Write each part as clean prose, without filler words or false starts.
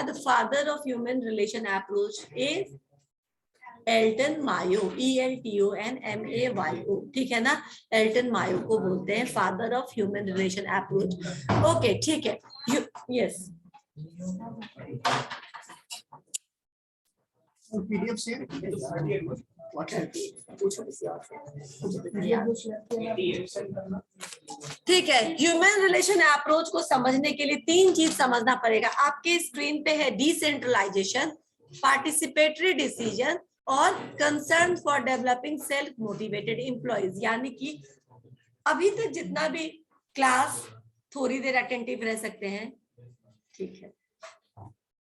the father of human relation approach is Elton Mayo, ELTONMAYO, ठीक है ना। Elton Mayo को बोलते हैं father of human relation approach. Okay ठीक है, यस पीडीएफ शेयर ठीक है। ह्यूमन रिलेशन अप्रोच को समझने के लिए 3 चीज समझना पड़ेगा। आपके स्क्रीन पे है डिसेंट्रलाइजेशन, पार्टिसिपेटरी डिसीजन और concern for developing self motivated employees. यानी कि अभी तक जितना भी क्लास थोड़ी देर अटेंटिव रह सकते हैं, ठीक है।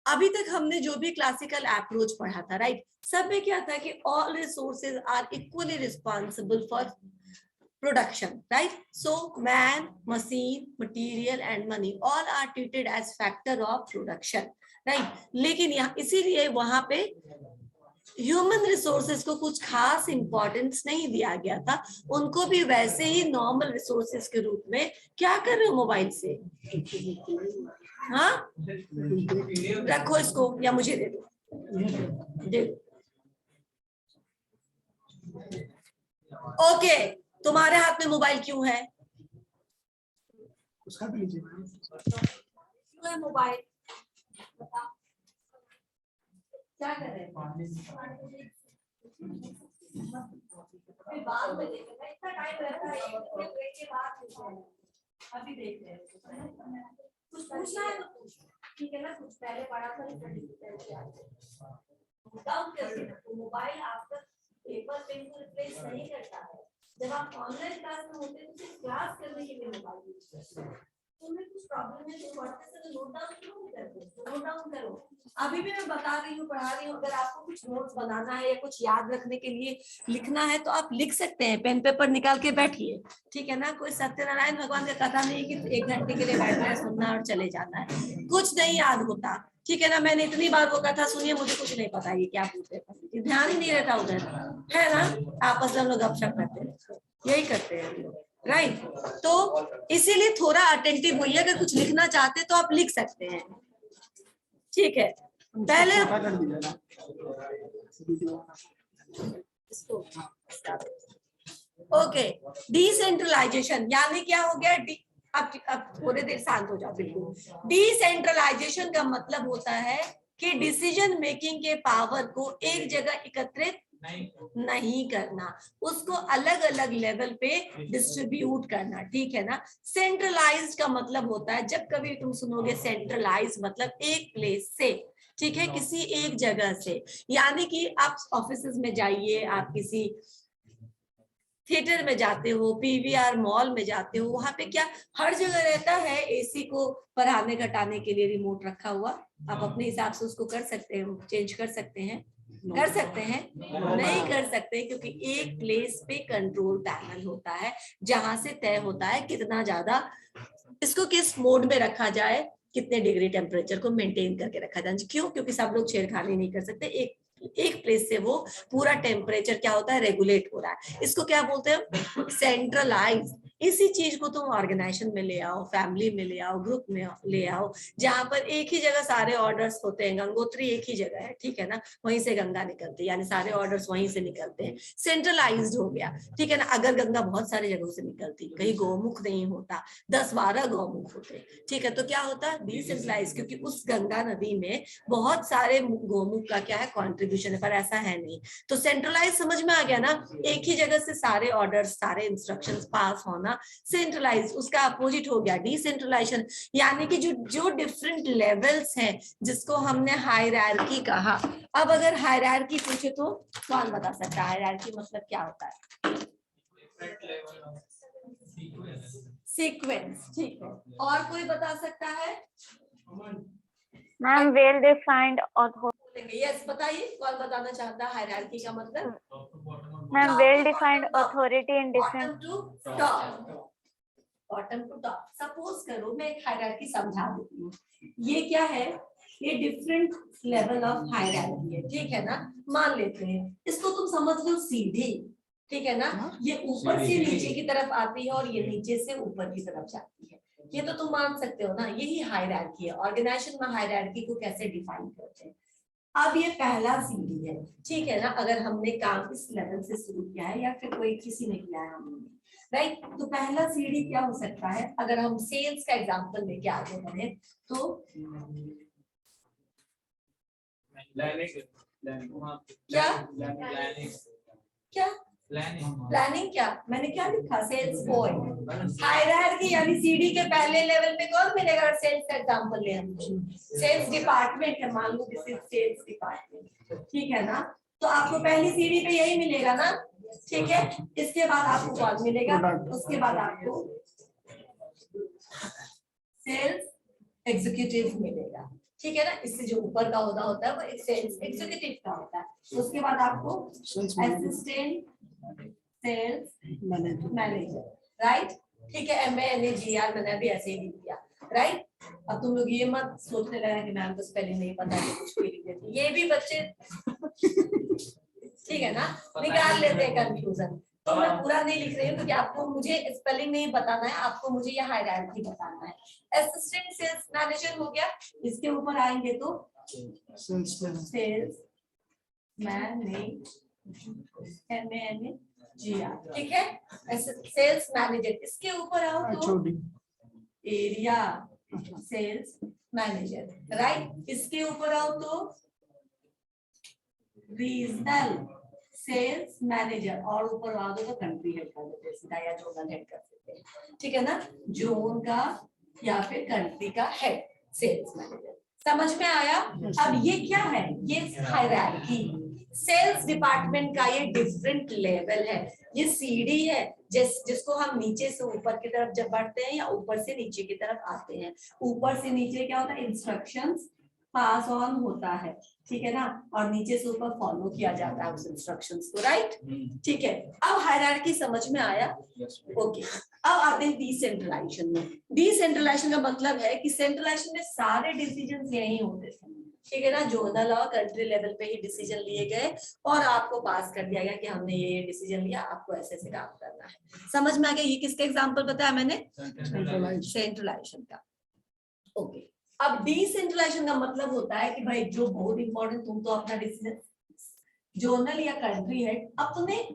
अभी तक हमने जो भी क्लासिकल अप्रोच पढ़ा था, राइट, सब में क्या था कि all resources are equally responsible for production, right. So man, machine, material and money all are treated as factor of production, right. लेकिन यहाँ इसीलिए वहां पे ह्यूमन रिसोर्सेज को कुछ खास इंपॉर्टेंस नहीं दिया गया था। उनको भी वैसे ही नॉर्मल रिसोर्सेज के रूप में क्या कर रहे हो मोबाइल से, हाँ रखो इसको या मुझे दे दो, दे दो। ओके, तुम्हारे हाथ में मोबाइल क्यों है? उसका भी लीजिए क्यों है मोबाइल? क्या कर रहे हैं? बाद में देखेंगे, इतना टाइम रहता है ब्रेक के बाद। अभी देख रहे हैं, कुछ पूछना है तो पूछो, ठीक है ना। कुछ पहले पढ़ा था तो मोबाइल आपका पेपर पेन को रिप्लेस नहीं करता है। जब आप ऑनलाइन क्लास में होते हैं तो सिर्फ क्लास करने के लिए मोबाइल यूज करते हैं। तुम्हें कुछ प्रॉब्लम है तो व्हाट्सएप से नोट डाउन क्यों नहीं करते? नोट डाउन करो। अभी भी मैं बता रही हूँ, पढ़ा रही हूँ। अगर आपको कुछ नोट्स बनाना है या कुछ याद रखने के लिए लिखना है तो आप लिख सकते हैं, पेन पेपर निकाल के बैठिए, ठीक है ना। कोई सत्यनारायण भगवान का कथा नहीं कि 1 घंटे के लिए बैठना है, सुनना और चले जाना है, कुछ नहीं याद होता, ठीक है ना। मैंने इतनी बार वो कथा सुनी है, मुझे कुछ नहीं पता ये क्या पूछते, ध्यान ही नहीं रहता उधर, है ना। आपस में हम लोग गपशप करते हैं, यही करते हैं हम लोग, राइट। तो इसीलिए थोड़ा अटेंटिव होइए। अगर कुछ लिखना चाहते तो आप लिख सकते हैं, ठीक है। पहले ओके, डिसेंट्रलाइजेशन यानी क्या हो गया? अब थोड़ी देर शांत हो जाओ, बिल्कुल। डिसेंट्रलाइजेशन का मतलब होता है कि डिसीजन मेकिंग के पावर को एक जगह एकत्रित नहीं करना, उसको अलग अलग लेवल पे डिस्ट्रीब्यूट करना, ठीक है ना। सेंट्रलाइज्ड का मतलब होता है, जब कभी तुम सुनोगे सेंट्रलाइज मतलब एक प्लेस से, ठीक है, किसी एक जगह से। यानी कि आप ऑफिसेज में जाइए, आप किसी थिएटर में जाते हो, पीवीआर मॉल में जाते हो, वहां पे क्या हर जगह रहता है एसी को बढ़ाने घटाने के लिए रिमोट रखा हुआ। आप अपने हिसाब से उसको कर सकते हैं, चेंज कर सकते हैं, कर सकते हैं? नहीं कर सकते, क्योंकि एक प्लेस पे कंट्रोल पैनल होता है जहां से तय होता है कितना ज्यादा इसको किस मोड में रखा जाए, कितने डिग्री टेम्परेचर को मेंटेन करके रखा जाए। क्यों? क्योंकि सब लोग छेड़खानी नहीं कर सकते। एक प्लेस से वो पूरा टेम्परेचर क्या होता है, रेगुलेट हो रहा है। इसको क्या बोलते हैं? सेंट्रलाइज। इसी चीज को तुम ऑर्गेनाइजेशन में ले आओ, फैमिली में ले आओ, ग्रुप में ले आओ, जहां पर एक ही जगह सारे ऑर्डर्स होते हैं। गंगोत्री एक ही जगह है, ठीक है ना, वहीं से गंगा निकलती है, यानी सारे ऑर्डर्स वहीं से निकलते हैं। सेंट्रलाइज्ड हो गया, ठीक है ना। अगर गंगा बहुत सारे जगहों से निकलती, कहीं गौमुख नहीं होता, 10-12 गौमुख होते, ठीक है, तो क्या होता है? डिसेंट्रलाइज, क्योंकि उस गंगा नदी में बहुत सारे गौमुख का क्या है, कॉन्ट्रीब्यूशन है, पर ऐसा है नहीं। तो सेंट्रलाइज समझ में आ गया ना, एक ही जगह से सारे ऑर्डर्स, सारे इंस्ट्रक्शंस पास होना। सेंट्रलाइज, उसका अपोजिट हो गया डिसेंट्रलाइजेशन। यानी कि जो डिफरेंट लेवल्स हैं, जिसको हमने हायरार्की कहा। अब अगर हायरार्की पूछे तो कौन बता सकता है हायरार्की मतलब क्या होता है? सीक्वेंस, ठीक है। और कोई बता सकता है? Ma'am well defined authority. Yes बताइए, कौन बताना चाहता है हायरार्की का मतलब? Ma'am well defined authority in different bottom to top. Suppose करो मैं एक हायरार्की समझा देती हूँ। ये क्या है? ये डिफरेंट लेवल ऑफ हायरार्की है, ठीक है ना। मान लेते हैं इसको तुम समझ लो सीधी, ठीक है ना। ये ऊपर से नीचे की तरफ आती है और ये नीचे से ऊपर की तरफ जाती है, ये तो तुम मान सकते हो ना, यही हायरार्की है। ऑर्गेनाइजेशन में हायरार्की को कैसे डिफाइन करते हैं। अब ये पहला सीढ़ी है, ठीक है ना। अगर हमने काम इस लेवल से शुरू किया है या फिर कोई किसी ने किया है हमने, राइट, तो पहला सीढ़ी क्या हो सकता है। अगर हम सेल्स का एग्जांपल लेके आगे बढ़े तो क्या क्या प्लानिंग, क्या मैंने क्या लिखा, सेल्स बॉय। हायरार्की यानी सीढ़ी के पहले लेवल पे कौन मिलेगा। सेल्स का एग्जांपल ले हम, सेल्स डिपार्टमेंट है, मान लो दिस इज सेल्स डिपार्टमेंट, ठीक है ना। तो आपको पहली सीढ़ी पे यही मिलेगा ना, ठीक है। इसके बाद आपको कौन मिलेगा, उसके बाद आपको सेल्स एग्जीक्यूटिव मिलेगा, ठीक है ना। इससे जो ऊपर का होता है वो एक सेल्स एग्जीक्यूटिव का होता है। उसके बाद आपको असिस्टेंट सेल्स मैनेजर, राइट, ठीक है। MANAGR मैंने भी ऐसे ही लिख दिया, राइट। अब तुम लोग ये मत सोचने लगा कि मैम को स्पेलिंग नहीं पता है, कुछ भी लिख देती, ये भी बच्चे ठीक है ना, निकाल लेते हैं कंफ्यूजन। तो मैं पूरा नहीं लिख रही हूँ क्योंकि आपको मुझे स्पेलिंग नहीं बताना है, आपको मुझे ये हायरार्की बताना है। असिस्टेंट सेल्स मैनेजर हो गया, इसके ऊपर आएंगे तो सेल्स मैनेजर, MANAGR, ठीक है। सेल्स मैनेजर, इसके ऊपर आओ तो एरिया सेल्स मैनेजर, राइट। इसके ऊपर आओ तो रीजनल सेल्स मैनेजर, और ऊपर आ दो तो कंट्री हेड कर देते हैं सीधा, या जोनल हेड कर देते हैं, ठीक है ना। जोन का या फिर कंट्री का हेड सेल्स मैनेजर, समझ में आया। अब ये क्या है, ये हायरार्की, सेल्स डिपार्टमेंट का ये डिफरेंट लेवल है, ये सीढ़ी है जिसको हम नीचे से ऊपर की तरफ जब बढ़ते हैं या ऊपर से नीचे की तरफ आते हैं। ऊपर से नीचे क्या होता है, इंस्ट्रक्शंस पास ऑन होता है, ठीक है ना, और नीचे से ऊपर फॉलो किया जाता है उस इंस्ट्रक्शंस को, राइट, ठीक है। अब हायरार्की समझ में आया, ओके। अब आते हैं डिसेंट्रलाइजेशन में। डिसेंट्रलाइजेशन का मतलब है कि सेंट्रलाइजेशन में सारे डिसीजंस यही होते थे, ठीक है ना। जोनल और कंट्री लेवल पे ही डिसीजन लिए गए और आपको पास कर दिया गया कि हमने ये डिसीजन लिया, आपको ऐसे ऐसे काम करना है। समझ में आ गया। ये किसका एग्जांपल बताया मैंने, सेंट्रलाइजेशन का, ओके। अब डिसेंट्रलाइजेशन का मतलब होता है कि भाई जो बहुत इंपॉर्टेंट, तुम तो अपना डिसीजन जोनल या कंट्री है, अब तुम्हें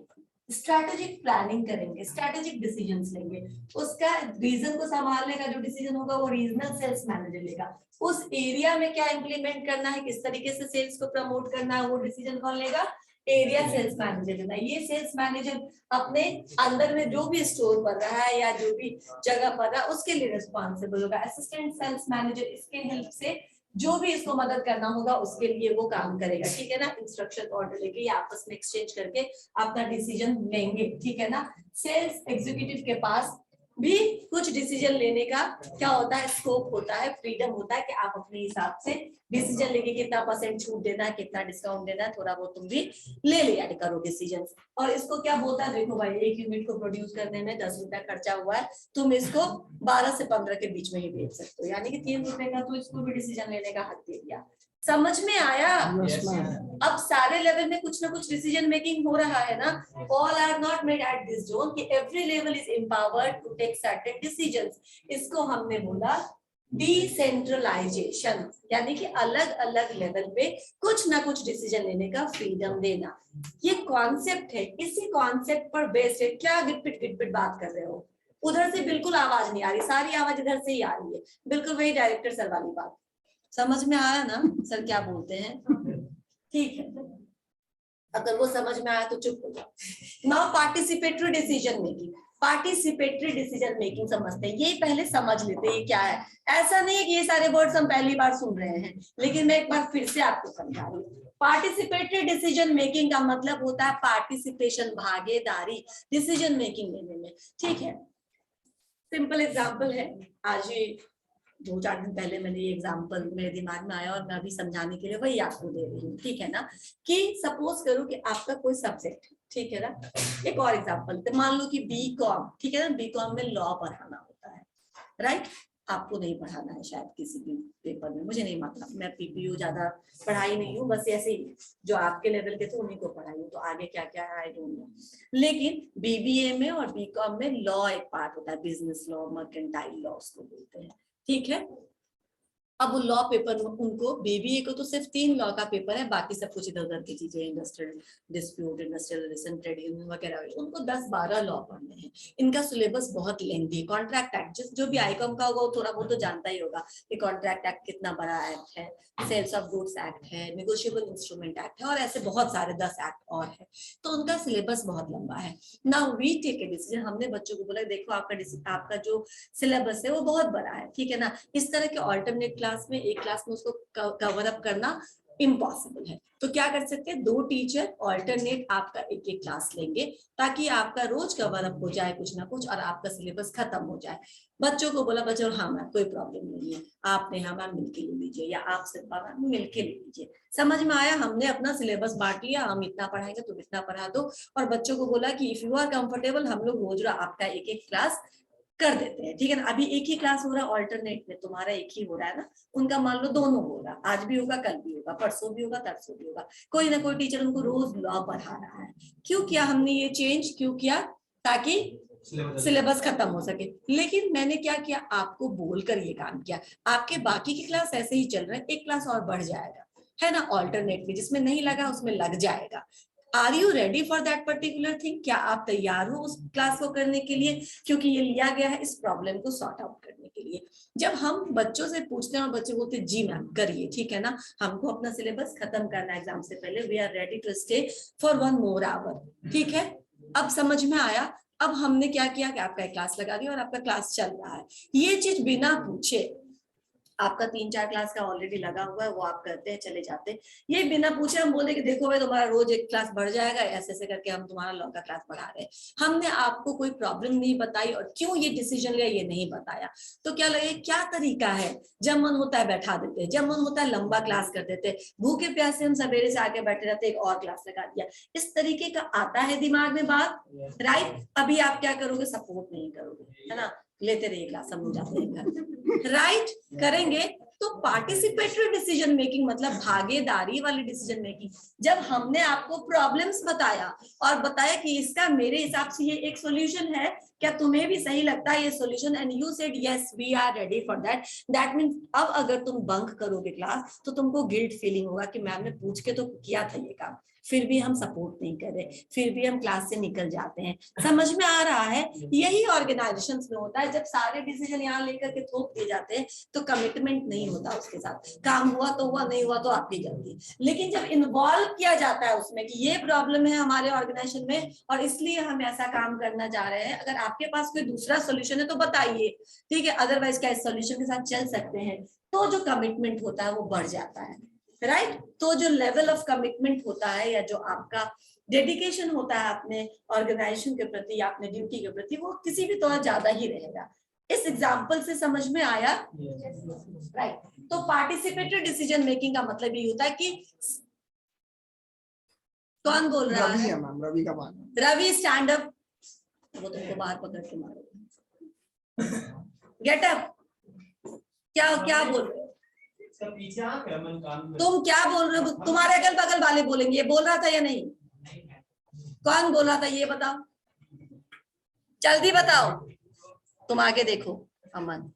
स्ट्रैटेजिक प्लानिंग करेंगे, स्ट्रैटेजिक डिसीजंस लेंगे, उसका रीजन को संभालने का जो डिसीजन होगा वो रीजनल सेल्स मैनेजर लेगा। उस एरिया में क्या इंप्लीमेंट करना है, किस तरीके से सेल्स को प्रमोट करना है, वो डिसीजन कौन लेगा, एरिया सेल्स मैनेजर लेना। ये सेल्स मैनेजर अपने अंदर में जो भी स्टोर कर रहा है या जो भी जगह पर रहा है उसके लिए रिस्पॉन्सिबल होगा। असिस्टेंट सेल्स मैनेजर इसके हेल्प से जो भी इसको मदद करना होगा उसके लिए वो काम करेगा, ठीक है ना। इंस्ट्रक्शन ऑर्डर लेके या आपस में एक्सचेंज करके अपना डिसीजन लेंगे, ठीक है ना। सेल्स एग्जीक्यूटिव के पास भी कुछ डिसीजन लेने का क्या होता है, स्कोप होता है, फ्रीडम होता है कि आप अपने हिसाब से डिसीजन लेके कितना % छूट देना है, कितना डिस्काउंट देना है, थोड़ा बहुत तुम भी ले लिया करो डिसीजन। और इसको क्या बोलता है, देखो भाई 1 यूनिट को प्रोड्यूस करने में 10 रुपया खर्चा हुआ है, तुम इसको 12 से 15 के बीच में ही बेच सकते हो, यानी कि 3 रुपए का तो इसको भी डिसीजन लेने का हक दे दिया। समझ में आया। अब सारे लेवल में कुछ ना कुछ डिसीजन मेकिंग हो रहा है ना। All are not made at this zone कि every level is empowered to take certain decisions. इसको हमने बोला डिसेंट्रलाइजेशन, यानी कि अलग अलग लेवल पे कुछ ना कुछ डिसीजन लेने का फ्रीडम देना। ये कॉन्सेप्ट है, इसी कॉन्सेप्ट पर बेस्ड है। क्या गिटपिट बात कर रहे हो, उधर से बिल्कुल आवाज नहीं आ रही, सारी आवाज इधर से ही आ रही है, बिल्कुल वही डायरेक्टर सर वाली बात। समझ में आया ना सर क्या बोलते हैं, ठीक है। अगर वो समझ में आया तो चुप हो जाओ। Now participatory decision making, participatory decision making समझते हैं, ये पहले समझ लेते हैं ये क्या है। ऐसा नहीं है कि ये सारे वर्ड्स हम पहली बार सुन रहे हैं, लेकिन मैं एक बार फिर से आपको समझा रही हूँ। पार्टिसिपेटरी डिसीजन मेकिंग का मतलब होता है पार्टिसिपेशन, भागीदारी डिसीजन मेकिंग लेने में, ठीक है। सिंपल एग्जांपल है, आज ही 2-4 दिन पहले मैंने ये एग्जांपल मेरे दिमाग में आया और मैं अभी समझाने के लिए वही आपको दे रही हूँ, ठीक है ना। कि सपोज करो कि आपका कोई सब्जेक्ट, ठीक है ना। एक और एग्जांपल, मान लो कि BCom, ठीक है ना, BCom में लॉ पढ़ाना होता है, राइट। आपको नहीं पढ़ाना है शायद किसी भी पेपर में, मुझे नहीं मतलब, मैं पीपीयू ज्यादा पढ़ाई नहीं हूँ, बस ऐसे ही जो आपके लेवल के थे उन्हीं को पढ़ाई हूँ, तो आगे क्या क्या है आई डोंट नो। लेकिन बीबीए में और बीकॉम में लॉ एक पार्ट होता है, बिजनेस लॉ, मर्केंटाइल लॉ उसको बोलते हैं, ठीक है। अब वो लॉ पेपर उनको, बीबीए को तो सिर्फ 3 लॉ का पेपर है, बाकी सब कुछ इधर उधर की चीजें, industrial dispute, industrial relation, trade union वगैरह, उनको 10-12 लॉ पढ़ने हैं। इनका सिलेबस बहुत लेंथी है। कॉन्ट्रैक्ट एक्ट जो भी आईकॉम का होगा वो थोड़ा बहुत तो जानता ही होगा कि कॉन्ट्रैक्ट एक्ट कितना बड़ा एक्ट है, सेल्स ऑफ गुड्स एक्ट है, निगोशिएबल इंस्ट्रूमेंट एक्ट है, और ऐसे बहुत सारे 10 एक्ट और है, तो उनका सिलेबस बहुत लंबा है। Now we take a decision, हमने बच्चों को बोला देखो आपका जो सिलेबस है वो बहुत बड़ा है, ठीक है ना, इस तरह के ऑल्टरनेट क्लास में, एक क्लास में उसको कवर अप करना इम्पॉसिबल है, तो क्या कर सकते हैं, 2 टीचर ऑल्टरनेट आपका एक एक क्लास लेंगे, ताकि आपका रोज कवर अप हो जाए कुछ ना कुछ, और आपका सिलेबस खत्म हो जाए। बच्चों को बोला, बच्चों हाँ मैम कोई प्रॉब्लम नहीं है, आपने हाँ मैम मिलके ले लीजिए, या आप सिर्फ मैम मिलके ले लीजिए। समझ में आया, हमने अपना सिलेबस बांट लिया, हम इतना पढ़ाएंगे तुम इतना पढ़ा दो, और बच्चों को बोला कि इफ यू आर कंफर्टेबल हम लोग रोज आपका एक एक क्लास कर देते हैं, ठीक है ना। अभी एक ही क्लास हो रहा है ऑल्टरनेट में, तुम्हारा एक ही हो रहा है ना, उनका मान लो दोनों होगा, आज भी होगा कल भी होगा, परसों भी होगा तरसों भी होगा, कोई ना कोई टीचर उनको रोज लॉ पढ़ा रहा है। क्यों किया हमने ये चेंज, क्यों किया, ताकि सिलेबस खत्म हो सके। लेकिन मैंने क्या किया, आपको बोलकर ये काम किया, आपके बाकी की क्लास ऐसे ही चल रहे हैं, एक क्लास और बढ़ जाएगा, है ना, ऑल्टरनेट में, जिसमें नहीं लगा उसमें लग जाएगा। Are you ready for that particular thing, क्या आप तैयार हो उस क्लास को करने के लिए, क्योंकि ये लिया गया है इस प्रॉब्लम को सॉर्ट आउट करने के लिए। जब हम बच्चों से पूछते हैं और बच्चे बोलते हैं जी मैम करिए, ठीक है ना, हमको अपना सिलेबस खत्म करना है एग्जाम से पहले, we are ready to stay for 1 more hour, ठीक है। अब समझ में आया, अब हमने क्या किया कि आपका एक क्लास लगा दिया और आपका क्लास चल रहा है, ये चीज बिना पूछे, आपका 3-4 क्लास का ऑलरेडी लगा हुआ है, वो आप करते हैं चले जाते हैं, ये बिना पूछे हम बोले कि देखो भाई तुम्हारा रोज एक क्लास बढ़ जाएगा, ऐसे ऐसे करके हम तुम्हारा लॉ का क्लास बढ़ा रहे हैं। हमने आपको कोई प्रॉब्लम नहीं बताई, और क्यों ये डिसीजन लिया ये नहीं बताया, तो क्या लगे क्या तरीका है, जब मन होता है बैठा देते हैं, जब मन होता है लंबा क्लास कर देते हैं, भूखे प्यासे हम सवेरे से आके बैठे रहते, एक और क्लास लगा दिया, इस तरीके का आता है दिमाग में बात, राइट। अभी आप क्या करोगे, सपोर्ट नहीं करोगे, है ना, लेते रहिए क्लास, हम जाते हैं घर, राइट, करेंगे। तो पार्टिसिपेटरी डिसीजन मेकिंग मतलब भागीदारी वाली डिसीजन मेकिंग, जब हमने आपको प्रॉब्लम्स बताया और बताया कि इसका मेरे हिसाब से ये एक सॉल्यूशन है, क्या तुम्हें भी सही लगता है ये solution, and you said yes we are ready for that, that means अब अगर तुम बंक करोगे क्लास तो तुमको गिल्ट फीलिंग होगा कि मैम ने पूछ के तो किया था ये काम, फिर भी हम सपोर्ट नहीं कर रहे, फिर भी हम क्लास से निकल जाते हैं। समझ में आ रहा है, यही ऑर्गेनाइजेशन में होता है, जब सारे डिसीजन यहाँ लेकर के थोप दिए जाते हैं तो कमिटमेंट नहीं होता उसके साथ, काम हुआ तो हुआ, नहीं हुआ तो आपकी गलती। लेकिन जब इन्वॉल्व किया जाता है उसमें कि ये प्रॉब्लम है हमारे ऑर्गेनाइजेशन में और इसलिए हम ऐसा काम करना चाह रहे हैं, अगर आपके पास कोई दूसरा सोल्यूशन है तो बताइए, ठीक है, अदरवाइज क्या इस सोल्यूशन के साथ चल सकते हैं, तो जो कमिटमेंट होता है वो बढ़ जाता है, राइट। तो जो लेवल ऑफ कमिटमेंट होता है या जो आपका डेडिकेशन होता है अपने ऑर्गेनाइजेशन के प्रति या अपने ड्यूटी के प्रति, वो किसी भी तरह ज्यादा ही रहेगा। इस एग्जाम्पल से समझ में आया, राइट। तो पार्टिसिपेटरी डिसीजन मेकिंग का मतलब ये होता है कि कौन बोल रहा है, रवि का बात, रवि स्टैंड अप, वो तुमको बाहर पकड़ के मारो, गेट अप, क्या क्या बोल रहे हो तुम, क्या बोल रहे हो, तुम्हारे अगल बगल वाले बोलेंगे ये बोल रहा था या नहीं, कौन बोल रहा था ये बताओ, जल्दी बताओ, तुम आगे देखो अमन।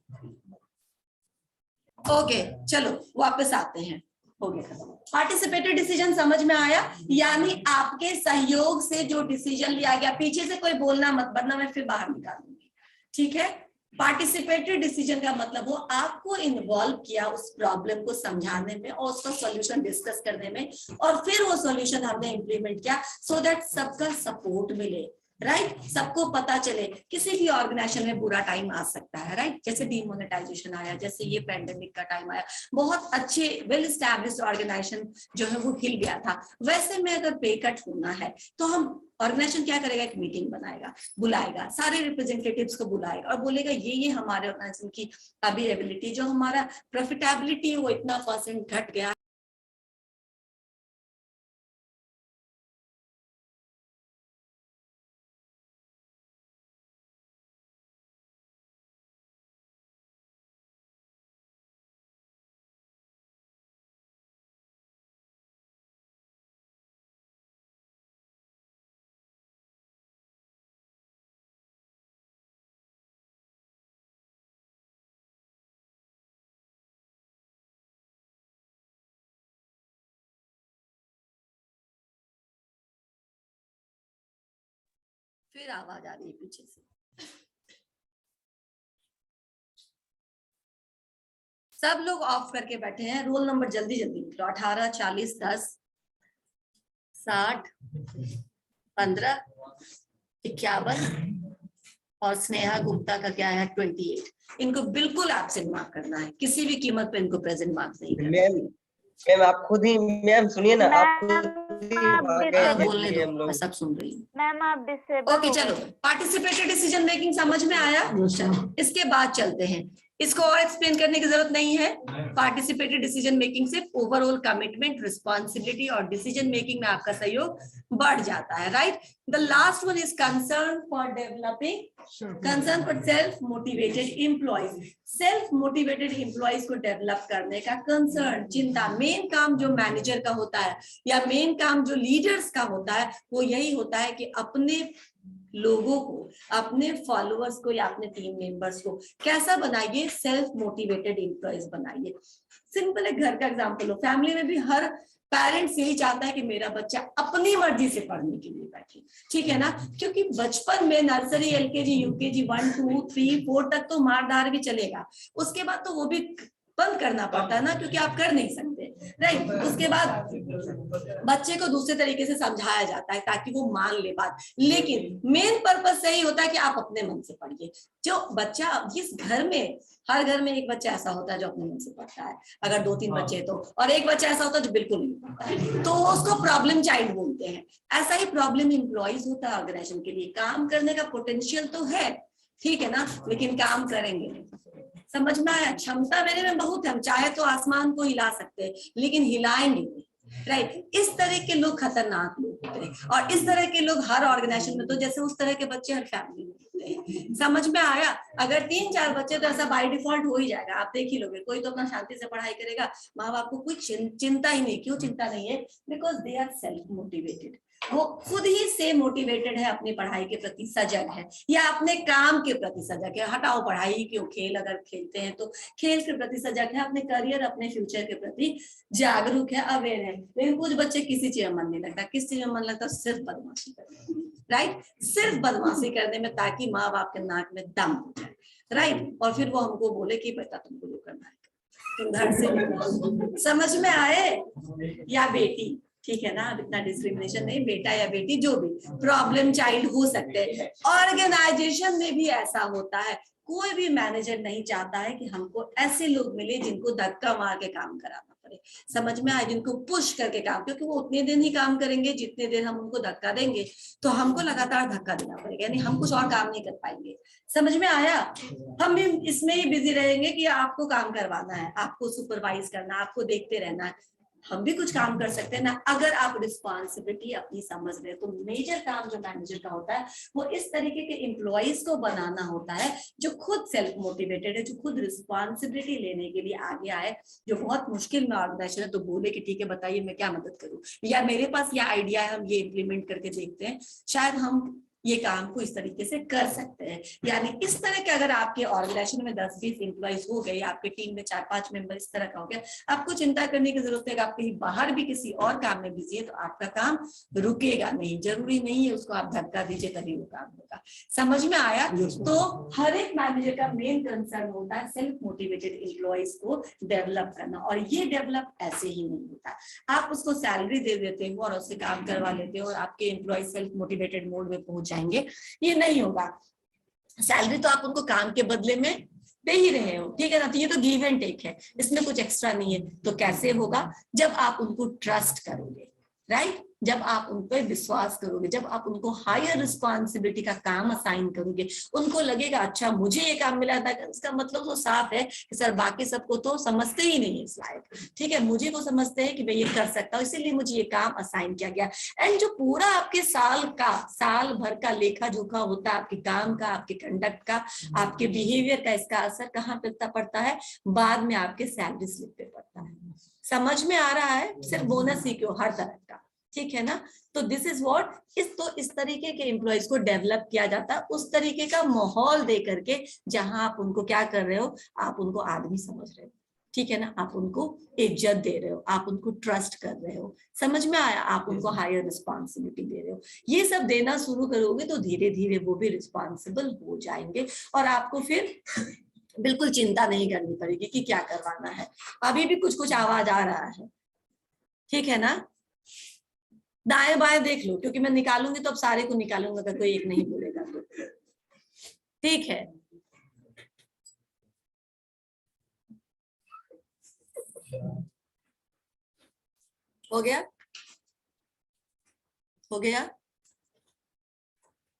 ओके चलो वापस आते हैं, हो गया पार्टिसिपेटेड डिसीजन, समझ में आया, यानी आपके सहयोग से जो डिसीजन लिया गया, पीछे से कोई बोलना मत वरना मैं फिर बाहर निकालूंगी, ठीक है। पार्टिसिपेटरी डिसीजन का मतलब वो आपको इन्वॉल्व किया उस प्रॉब्लम को समझाने में और उसका सॉल्यूशन डिस्कस करने में, और फिर वो सॉल्यूशन हमने इंप्लीमेंट किया सो दैट सबका सपोर्ट मिले, राइट, सबको पता चले। किसी भी ऑर्गेनाइजेशन में बुरा टाइम आ सकता है, राइट, जैसे डीमोनेटाइजेशन आया, जैसे ये पैंडेमिक का टाइम आया, बहुत अच्छे वेल एस्टैब्लिश्ड ऑर्गेनाइजेशन जो है वो हिल गया था, वैसे में अगर पे कट होना है तो हम ऑर्गेनाइजेशन क्या करेगा, एक मीटिंग बनाएगा, बुलाएगा सारे रिप्रेजेंटेटिव्स को बुलाएगा और बोलेगा ये हमारे ऑर्गेनाइजेशन की अभी एबिलिटी, जो हमारा प्रॉफिटेबिलिटी वो इतना % घट गया फिर आवाज आ रही है पीछे से। सब लोग ऑफ करके बैठे हैं। रोल नंबर जल्दी जल्दी निकलो। 18, 40, 10, 60, 15, 51 और स्नेहा गुप्ता का क्या है 28। इनको बिल्कुल एब्सेंट मार्क करना है, किसी भी कीमत पे इनको प्रेजेंट मार्क नहीं करना। मैम मैम आप खुद ही, मैम सुनिए ना, आप खुद ही आप भाग गए disable- बोलने इसलिए दो, हम मैं लोग। सब सुन रही हूँ। मैम आप डिसेबल ओके चलो, पार्टिसिपेटेड डिसीजन मेकिंग समझ में आया। इसके बाद चलते हैं, इसको और एक्सप्लेन करने की जरूरत नहीं है। पार्टिसिपेटेड डिसीजन मेकिंग से ओवरऑल कमिटमेंट, रिस्पॉन्सिबिलिटी और डिसीजन मेकिंग में आपका सहयोग बढ़ जाता है, right. The last one is concern for developing, concern for self motivated employees. Self motivated employees को डेवलप करने का कंसर्न, चिंता, मेन काम जो मैनेजर का होता है या मेन काम जो लीडर्स का होता है वो यही होता है कि अपने लोगों को, अपने फॉलोअर्स को या अपने टीम मेंबर्स को कैसा बनाइए, सेल्फ मोटिवेटेड एम्प्लॉइज बनाइए। सिंपल है, घर का एग्जांपल लो, फैमिली में भी हर पेरेंट्स यही चाहता है कि मेरा बच्चा अपनी मर्जी से पढ़ने के लिए बैठे, ठीक है ना। क्योंकि बचपन में नर्सरी, एलकेजी, यूकेजी 1, 2, 3, 4 तक तो मारदार भी चलेगा, उसके बाद तो वो भी बंद करना पड़ता है ना, क्योंकि आप कर नहीं सकते, राइट। उसके बाद बच्चे को दूसरे तरीके से समझाया जाता है ताकि वो मान ले बात, लेकिन मेन पर्पस यही होता है कि आप अपने मन से पढ़िए। जो बच्चा, जिस घर में, हर घर में एक बच्चा ऐसा होता है जो अपने मन से पढ़ता है, अगर 2-3 बच्चे तो, और एक बच्चा ऐसा होता है जो बिल्कुल नहीं पढ़ता है, तो उसको प्रॉब्लम चाइल्ड बोलते हैं। ऐसा ही प्रॉब्लम एम्प्लॉइज होता है ऑर्गेनाइजेशन के लिए। काम करने का पोटेंशियल तो है, ठीक है ना, लेकिन काम करेंगे नहीं। समझ में आया। क्षमता मेरे में बहुत है, हम चाहे तो आसमान को हिला सकते हैं लेकिन हिलाएंगे नहीं, राइट। इस तरह के लोग खतरनाक लोग होते हैं, और इस तरह के लोग हर ऑर्गेनाइजेशन में, तो जैसे उस तरह के बच्चे हर फैमिली में होते हैं। समझ में आया। अगर 3-4 बच्चे तो ऐसा बाय डिफॉल्ट हो ही जाएगा, आप देख ही लोगे। कोई तो अपना शांति से पढ़ाई करेगा, माँ बाप को कोई चिंता ही नहीं। क्यों चिंता नहीं है? Because they are self motivated. वो खुद ही से मोटिवेटेड है, अपनी पढ़ाई के प्रति सजग है या अपने काम के प्रति सजग है। हटाओ पढ़ाई क्यों, खेल अगर खेलते हैं तो खेल के प्रति सजग है, अपने करियर, अपने फ्यूचर के प्रति जागरूक है, अवेयर है। लेकिन कुछ बच्चे किसी चीज में मन नहीं लगता। किस चीज में मन लगता? सिर्फ बदमाशी करने में, राइट। सिर्फ बदमाशी करने में, ताकि माँ बाप के नाक में दम हो जाए, राइट। और फिर वो हमको बोले कि बेटा तुमको जो करना है तुम घर से निकलो। समझ में आए। या बेटी, ठीक है ना, अब इतना डिस्क्रिमिनेशन नहीं, बेटा या बेटी जो भी, प्रॉब्लम चाइल्ड हो सकते हैं। ऑर्गेनाइजेशन में भी ऐसा होता है। कोई भी मैनेजर नहीं चाहता है कि हमको ऐसे लोग मिले जिनको धक्का मार के काम कराना पड़े। समझ में आए, जिनको पुश करके काम, क्योंकि वो उतने दिन ही काम करेंगे जितने देर हम उनको धक्का देंगे, तो हमको लगातार धक्का देना पड़ेगा, यानी हम कुछ और काम नहीं कर पाएंगे। समझ में आया। हम भी इसमें ही बिजी रहेंगे कि आपको काम करवाना है, आपको सुपरवाइज करना, आपको देखते रहना है। हम भी कुछ काम कर सकते हैं ना, अगर आप रिस्पॉन्सिबिलिटी अपनी समझ रहे। तो मेजर काम जो मैनेजर का होता है वो इस तरीके के एम्प्लॉइज को बनाना होता है जो खुद सेल्फ मोटिवेटेड है, जो खुद रिस्पॉन्सिबिलिटी लेने के लिए आगे आए। जो बहुत मुश्किल में ऑर्गेनाइजेशन है तो बोले कि ठीक है बताइए मैं क्या मदद करूं, या मेरे पास ये आइडिया है, हम ये इम्प्लीमेंट करके देखते हैं, शायद हम ये काम को इस तरीके से कर सकते हैं। यानी इस तरह के अगर आपके ऑर्गेनाइजेशन में 10-20 एम्प्लॉइज हो गए, आपके टीम में 4-5 मेंबर इस तरह का हो गया, आपको चिंता करने की जरूरत है कि आप कहीं बाहर भी किसी और काम में बिजी है तो आपका काम रुकेगा नहीं। जरूरी नहीं है उसको आप धक्का दीजिए तभी वो काम होगा। समझ में आया। तो हर एक मैनेजर का मेन कंसर्न होता है सेल्फ मोटिवेटेड एम्प्लॉइज को डेवलप करना, और ये डेवलप ऐसे ही नहीं होता। आप उसको सैलरी दे देते हो और उससे काम करवा लेते हो और आपके एम्प्लॉय सेल्फ मोटिवेटेड मोड में पहुंच जाएंगे, ये नहीं होगा। सैलरी तो आप उनको काम के बदले में दे ही रहे हो, ठीक है ना, तो ये तो गिव एंड टेक है, इसमें कुछ एक्स्ट्रा नहीं है। तो कैसे होगा? जब आप उनको ट्रस्ट करोगे, राइट। जब आप उन पर विश्वास करोगे, जब आप उनको हायर रिस्पॉन्सिबिलिटी का काम असाइन करोगे, उनको लगेगा अच्छा मुझे ये काम मिला था, इसका मतलब तो साफ है कि सर बाकी सबको तो समझते ही नहीं है इस लायक, ठीक है, मुझे वो समझते हैं कि मैं ये कर सकता हूँ, इसीलिए मुझे ये काम असाइन किया गया। एंड जो पूरा आपके साल भर का लेखा जोखा होता है आपके काम का, आपके कंडक्ट का, आपके बिहेवियर का, इसका असर कहाँ पड़ता है? बाद में आपके सैलरी स्लिप पे पड़ता है। समझ में आ रहा है। सिर्फ बोनस ही क्यों, हर तरह का, ठीक है ना। तो दिस इज व्हाट इस तरीके के एम्प्लॉइज को डेवलप किया जाता है, उस तरीके का माहौल दे करके जहां आप उनको क्या कर रहे हो, आप उनको आदमी समझ रहे हो, ठीक है ना, आप उनको इज्जत दे रहे हो, आप उनको ट्रस्ट कर रहे हो, समझ में आया, आप उनको हायर रिस्पॉन्सिबिलिटी दे रहे हो। ये सब देना शुरू करोगे तो धीरे धीरे वो भी रिस्पॉन्सिबल हो जाएंगे और आपको फिर बिल्कुल चिंता नहीं करनी पड़ेगी कि क्या करवाना है। अभी भी कुछ कुछ आवाज आ रहा है, ठीक है ना, दाएं बाएं देख लो, क्योंकि मैं निकालूंगी तो अब सारे को निकालूंगा, अगर कोई एक नहीं बोलेगा तो, ठीक है। हो गया, हो गया,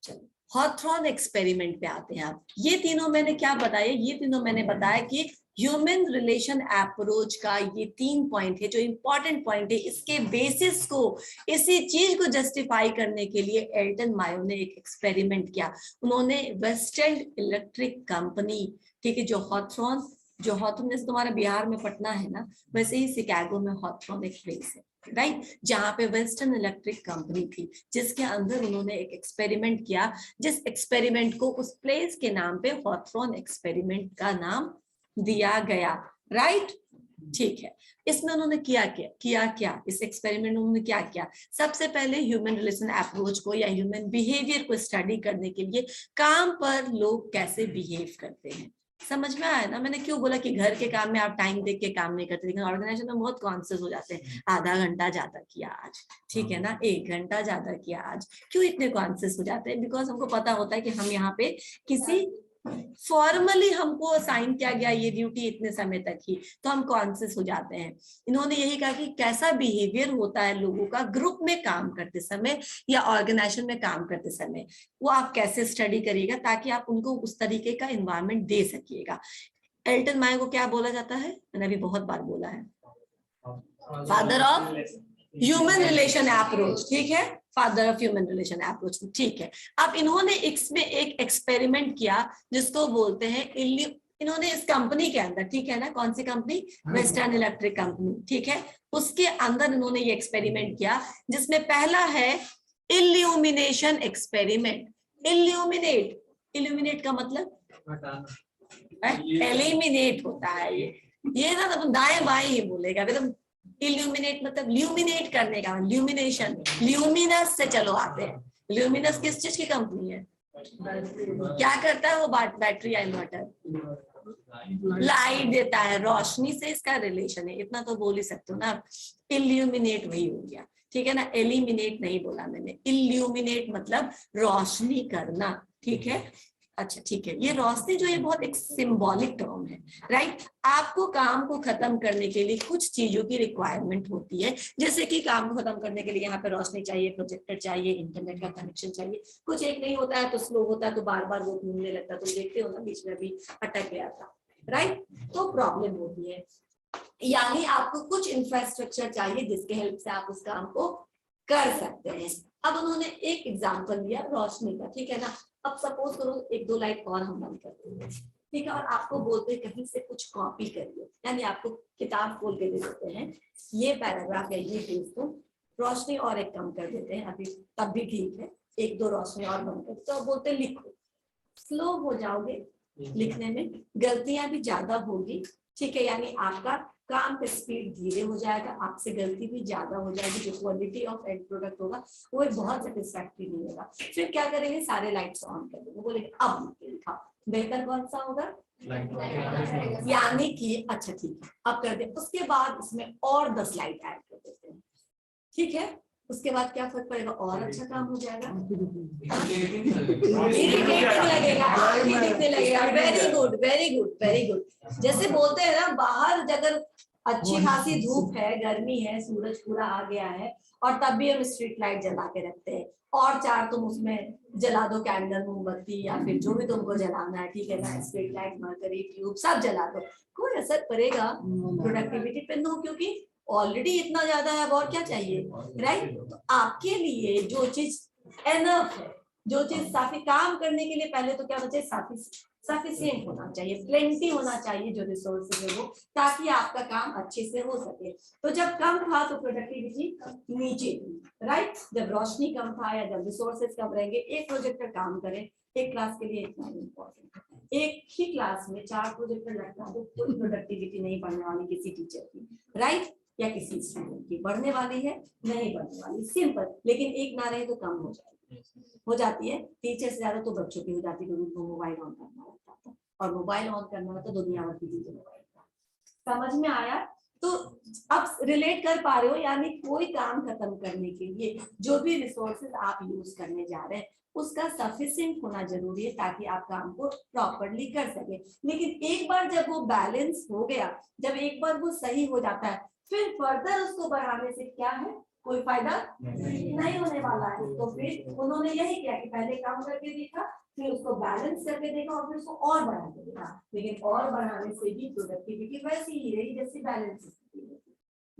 चलो हॉथरॉन एक्सपेरिमेंट पे आते हैं आप। ये तीनों मैंने क्या बताया, ये तीनों मैंने बताया कि ह्यूमन रिलेशन अप्रोच का ये 3 पॉइंट है जो इंपॉर्टेंट पॉइंट है। इसके बेसिस को, इसी चीज को जस्टिफाई करने के लिए एल्टन मायो ने एक एक्सपेरिमेंट किया। उन्होंने वेस्टर्न इलेक्ट्रिक कंपनी, ठीक है, जो हॉथरॉन जैसे तुम्हारा बिहार में पटना है ना, वैसे ही शिकागो में हॉथरॉन एक प्लेस है, राइट, जहां पे वेस्टर्न इलेक्ट्रिक कंपनी थी, जिसके अंदर उन्होंने एक एक्सपेरिमेंट किया, जिस एक्सपेरिमेंट को उस प्लेस के नाम पे हॉथरॉन एक्सपेरिमेंट का नाम दिया गया, राइट, ठीक है। इसमें उन्होंने क्या इस एक्सपेरिमेंट में उन्होंने क्या किया, सबसे पहले ह्यूमन रिलेशन अप्रोच को या ह्यूमन बिहेवियर को स्टडी करने के लिए काम पर लोग कैसे बिहेव करते हैं। समझ में आया ना, मैंने क्यों बोला कि घर के काम में आप टाइम देख के काम नहीं करते, लेकिन ऑर्गेनाइजेशन में बहुत कॉन्शियस हो जाते हैं, आधा घंटा ज्यादा किया आज, ठीक है ना, 1 घंटा ज्यादा किया आज, क्यों इतने कॉन्शियस हो जाते हैं, बिकॉज हमको पता होता है कि हम यहाँ पे किसी फॉर्मली हमको असाइन किया गया ये ड्यूटी इतने समय तक ही, तो हम कॉन्शियस हो जाते हैं। इन्होंने यही कहा कि कैसा बिहेवियर होता है लोगों का ग्रुप में काम करते समय या ऑर्गेनाइजेशन में काम करते समय, वो आप कैसे स्टडी करिएगा ताकि आप उनको उस तरीके का एनवायरनमेंट दे सकिएगा। एल्टन मायो को क्या बोला जाता है, मैंने अभी बहुत बार बोला है, father of human relation approach, ठीक है, father of human relation approach, ठीक है। अब इन्होंने इसमें एक एक्सपेरिमेंट किया जिसको बोलते हैं इन्होंने इस कंपनी के अंदर, ठीक है ना, कौन सी कंपनी, वेस्टर्न इलेक्ट्रिक कंपनी, ठीक है, उसके अंदर इन्होंने ये एक्सपेरिमेंट किया जिसमें पहला है इल्यूमिनेशन एक्सपेरिमेंट। इल्यूमिनेट का मतलब एलिमिनेट होता है, ये ना तो दाएं बाएं ही बोलेगा, एकदम इल्यूमिनेट मतलब ल्यूमिनेट करने का, ल्यूमिनेशन, ल्यूमिनस से चलो आते हैं। ल्यूमिनस किस चीज की कंपनी है, क्या करता है वो, बैटरी या इन्वर्टर, लाइट देता है, रोशनी से इसका रिलेशन है, इतना तो बोल ही सकते हो ना। इल्यूमिनेट वही हो गया, ठीक है ना, एलिमिनेट नहीं बोला मैंने, इल्यूमिनेट मतलब रोशनी करना, ठीक है, अच्छा ठीक है। ये रोशनी जो ये बहुत एक सिंबॉलिक टर्म है, राइट। आपको काम को खत्म करने के लिए कुछ चीजों की रिक्वायरमेंट होती है, जैसे कि काम को खत्म करने के लिए यहाँ पे रोशनी चाहिए, प्रोजेक्टर चाहिए, इंटरनेट का कनेक्शन चाहिए, कुछ एक नहीं होता है तो स्लो होता है तो बार बार वो घूमने लगता है, तुम देखते हो ना बीच में भी अटक गया था, राइट, तो प्रॉब्लम होती है। यानी आपको कुछ इंफ्रास्ट्रक्चर चाहिए जिसके हेल्प से आप उस काम को कर सकते हैं। अब उन्होंने एक एग्जाम्पल दिया रोशनी का, ठीक है ना। अब सपोज करो 1-2 लाइट और हम बंद करते हैं, ठीक है, और आपको बोलते हैं कहीं से कुछ कॉपी करिए, यानी आपको किताब खोल के दे देते हैं, ये पैराग्राफ है, ये पेज को रोशनी और एक कम कर देते हैं, अभी तब भी ठीक है, 1-2 रोशनी और बंद कर, तो बोलते हैं लिखो, स्लो हो जाओगे लिखने में, गलतियां भी ज्यादा होगी, ठीक है, यानी आपका काम का स्पीड धीरे हो जाएगा, आपसे गलती भी ज्यादा हो जाएगी, जो क्वालिटी ऑफ एंड प्रोडक्ट होगा वो बहुत सेटिस्फैक्टरी नहीं होगा। फिर क्या करेंगे, सारे लाइट्स ऑन कर देंगे, बोलेंगे अब लिखा, बेहतर कौन सा होगा, यानी कि अच्छा ठीक है अब कर दे। उसके बाद इसमें और 10 लाइट ऐड कर देते हैं, ठीक है, उसके बाद क्या फर्क पड़ेगा, और अच्छा काम हो जाएगा, दिखने लगेगा। Very good very good very good. जैसे बोलते हैं ना, बाहर अगर अच्छी खासी धूप है, गर्मी है, सूरज पूरा आ गया है और तब भी हम स्ट्रीट लाइट जला के रखते हैं, और 4 तुम उसमें जला दो, कैंडल, मोमबत्ती या फिर जो भी तुमको जलाना है, ठीक है ना, स्ट्रीट लाइट, मरकरी, ट्यूब सब जला दो, कोई असर पड़ेगा प्रोडक्टिविटी पे? नो, क्योंकि ऑलरेडी इतना ज्यादा है, और क्या चाहिए, राइट। तो आपके लिए जो चीज एनफ है, जो चीज काफी काम करने के लिए, पहले तो क्या होना चाहिए, सफिशिएंट होना चाहिए, प्लेंटी होना चाहिए जो रिसोर्सेज है वो, ताकि आपका काम अच्छे से हो सके। तो जब कम था तो प्रोडक्टिविटी नीचे थी, राइट, जब रोशनी कम था या जब रिसोर्सेज कम रहेंगे, एक प्रोजेक्टर काम करे एक क्लास के लिए इतना इम्पोर्टेंट है। एक ही क्लास में 4 प्रोजेक्टर लगता है तो कोई प्रोडक्टिविटी नहीं बढ़ने वाली किसी टीचर की, राइट, या किसी स्टूडेंट की बढ़ने वाली है, नहीं बढ़ने वाली, सिंपल। लेकिन एक ना रहे तो कम हो जाएगी, हो जाती है। टीचर से ज्यादा तो बच्चों की हो जाती है, उनको मोबाइल ऑन करना रहता है, और मोबाइल ऑन करना है तो दुनिया भर की चीजें मोबाइल का। समझ में आया? तो अब रिलेट कर पा रहे हो, यानी कोई काम खत्म करने के लिए जो भी रिसोर्सेज आप यूज करने जा रहे हैं उसका सफिशिएंट होना जरूरी है ताकि आप काम को प्रॉपरली कर सके। लेकिन एक बार जब वो बैलेंस हो गया, जब एक बार वो सही हो जाता है, फिर फर्दर उसको बढ़ाने से क्या है, कोई फायदा नहीं होने वाला है। तो फिर उन्होंने यही किया कि पहले काम करके देखा, फिर उसको बैलेंस करके देखा, और फिर उसको और बढ़ा के देखा। लेकिन और बढ़ाने से भी प्रोडक्टिविटी वैसी ही रही जैसी बैलेंस।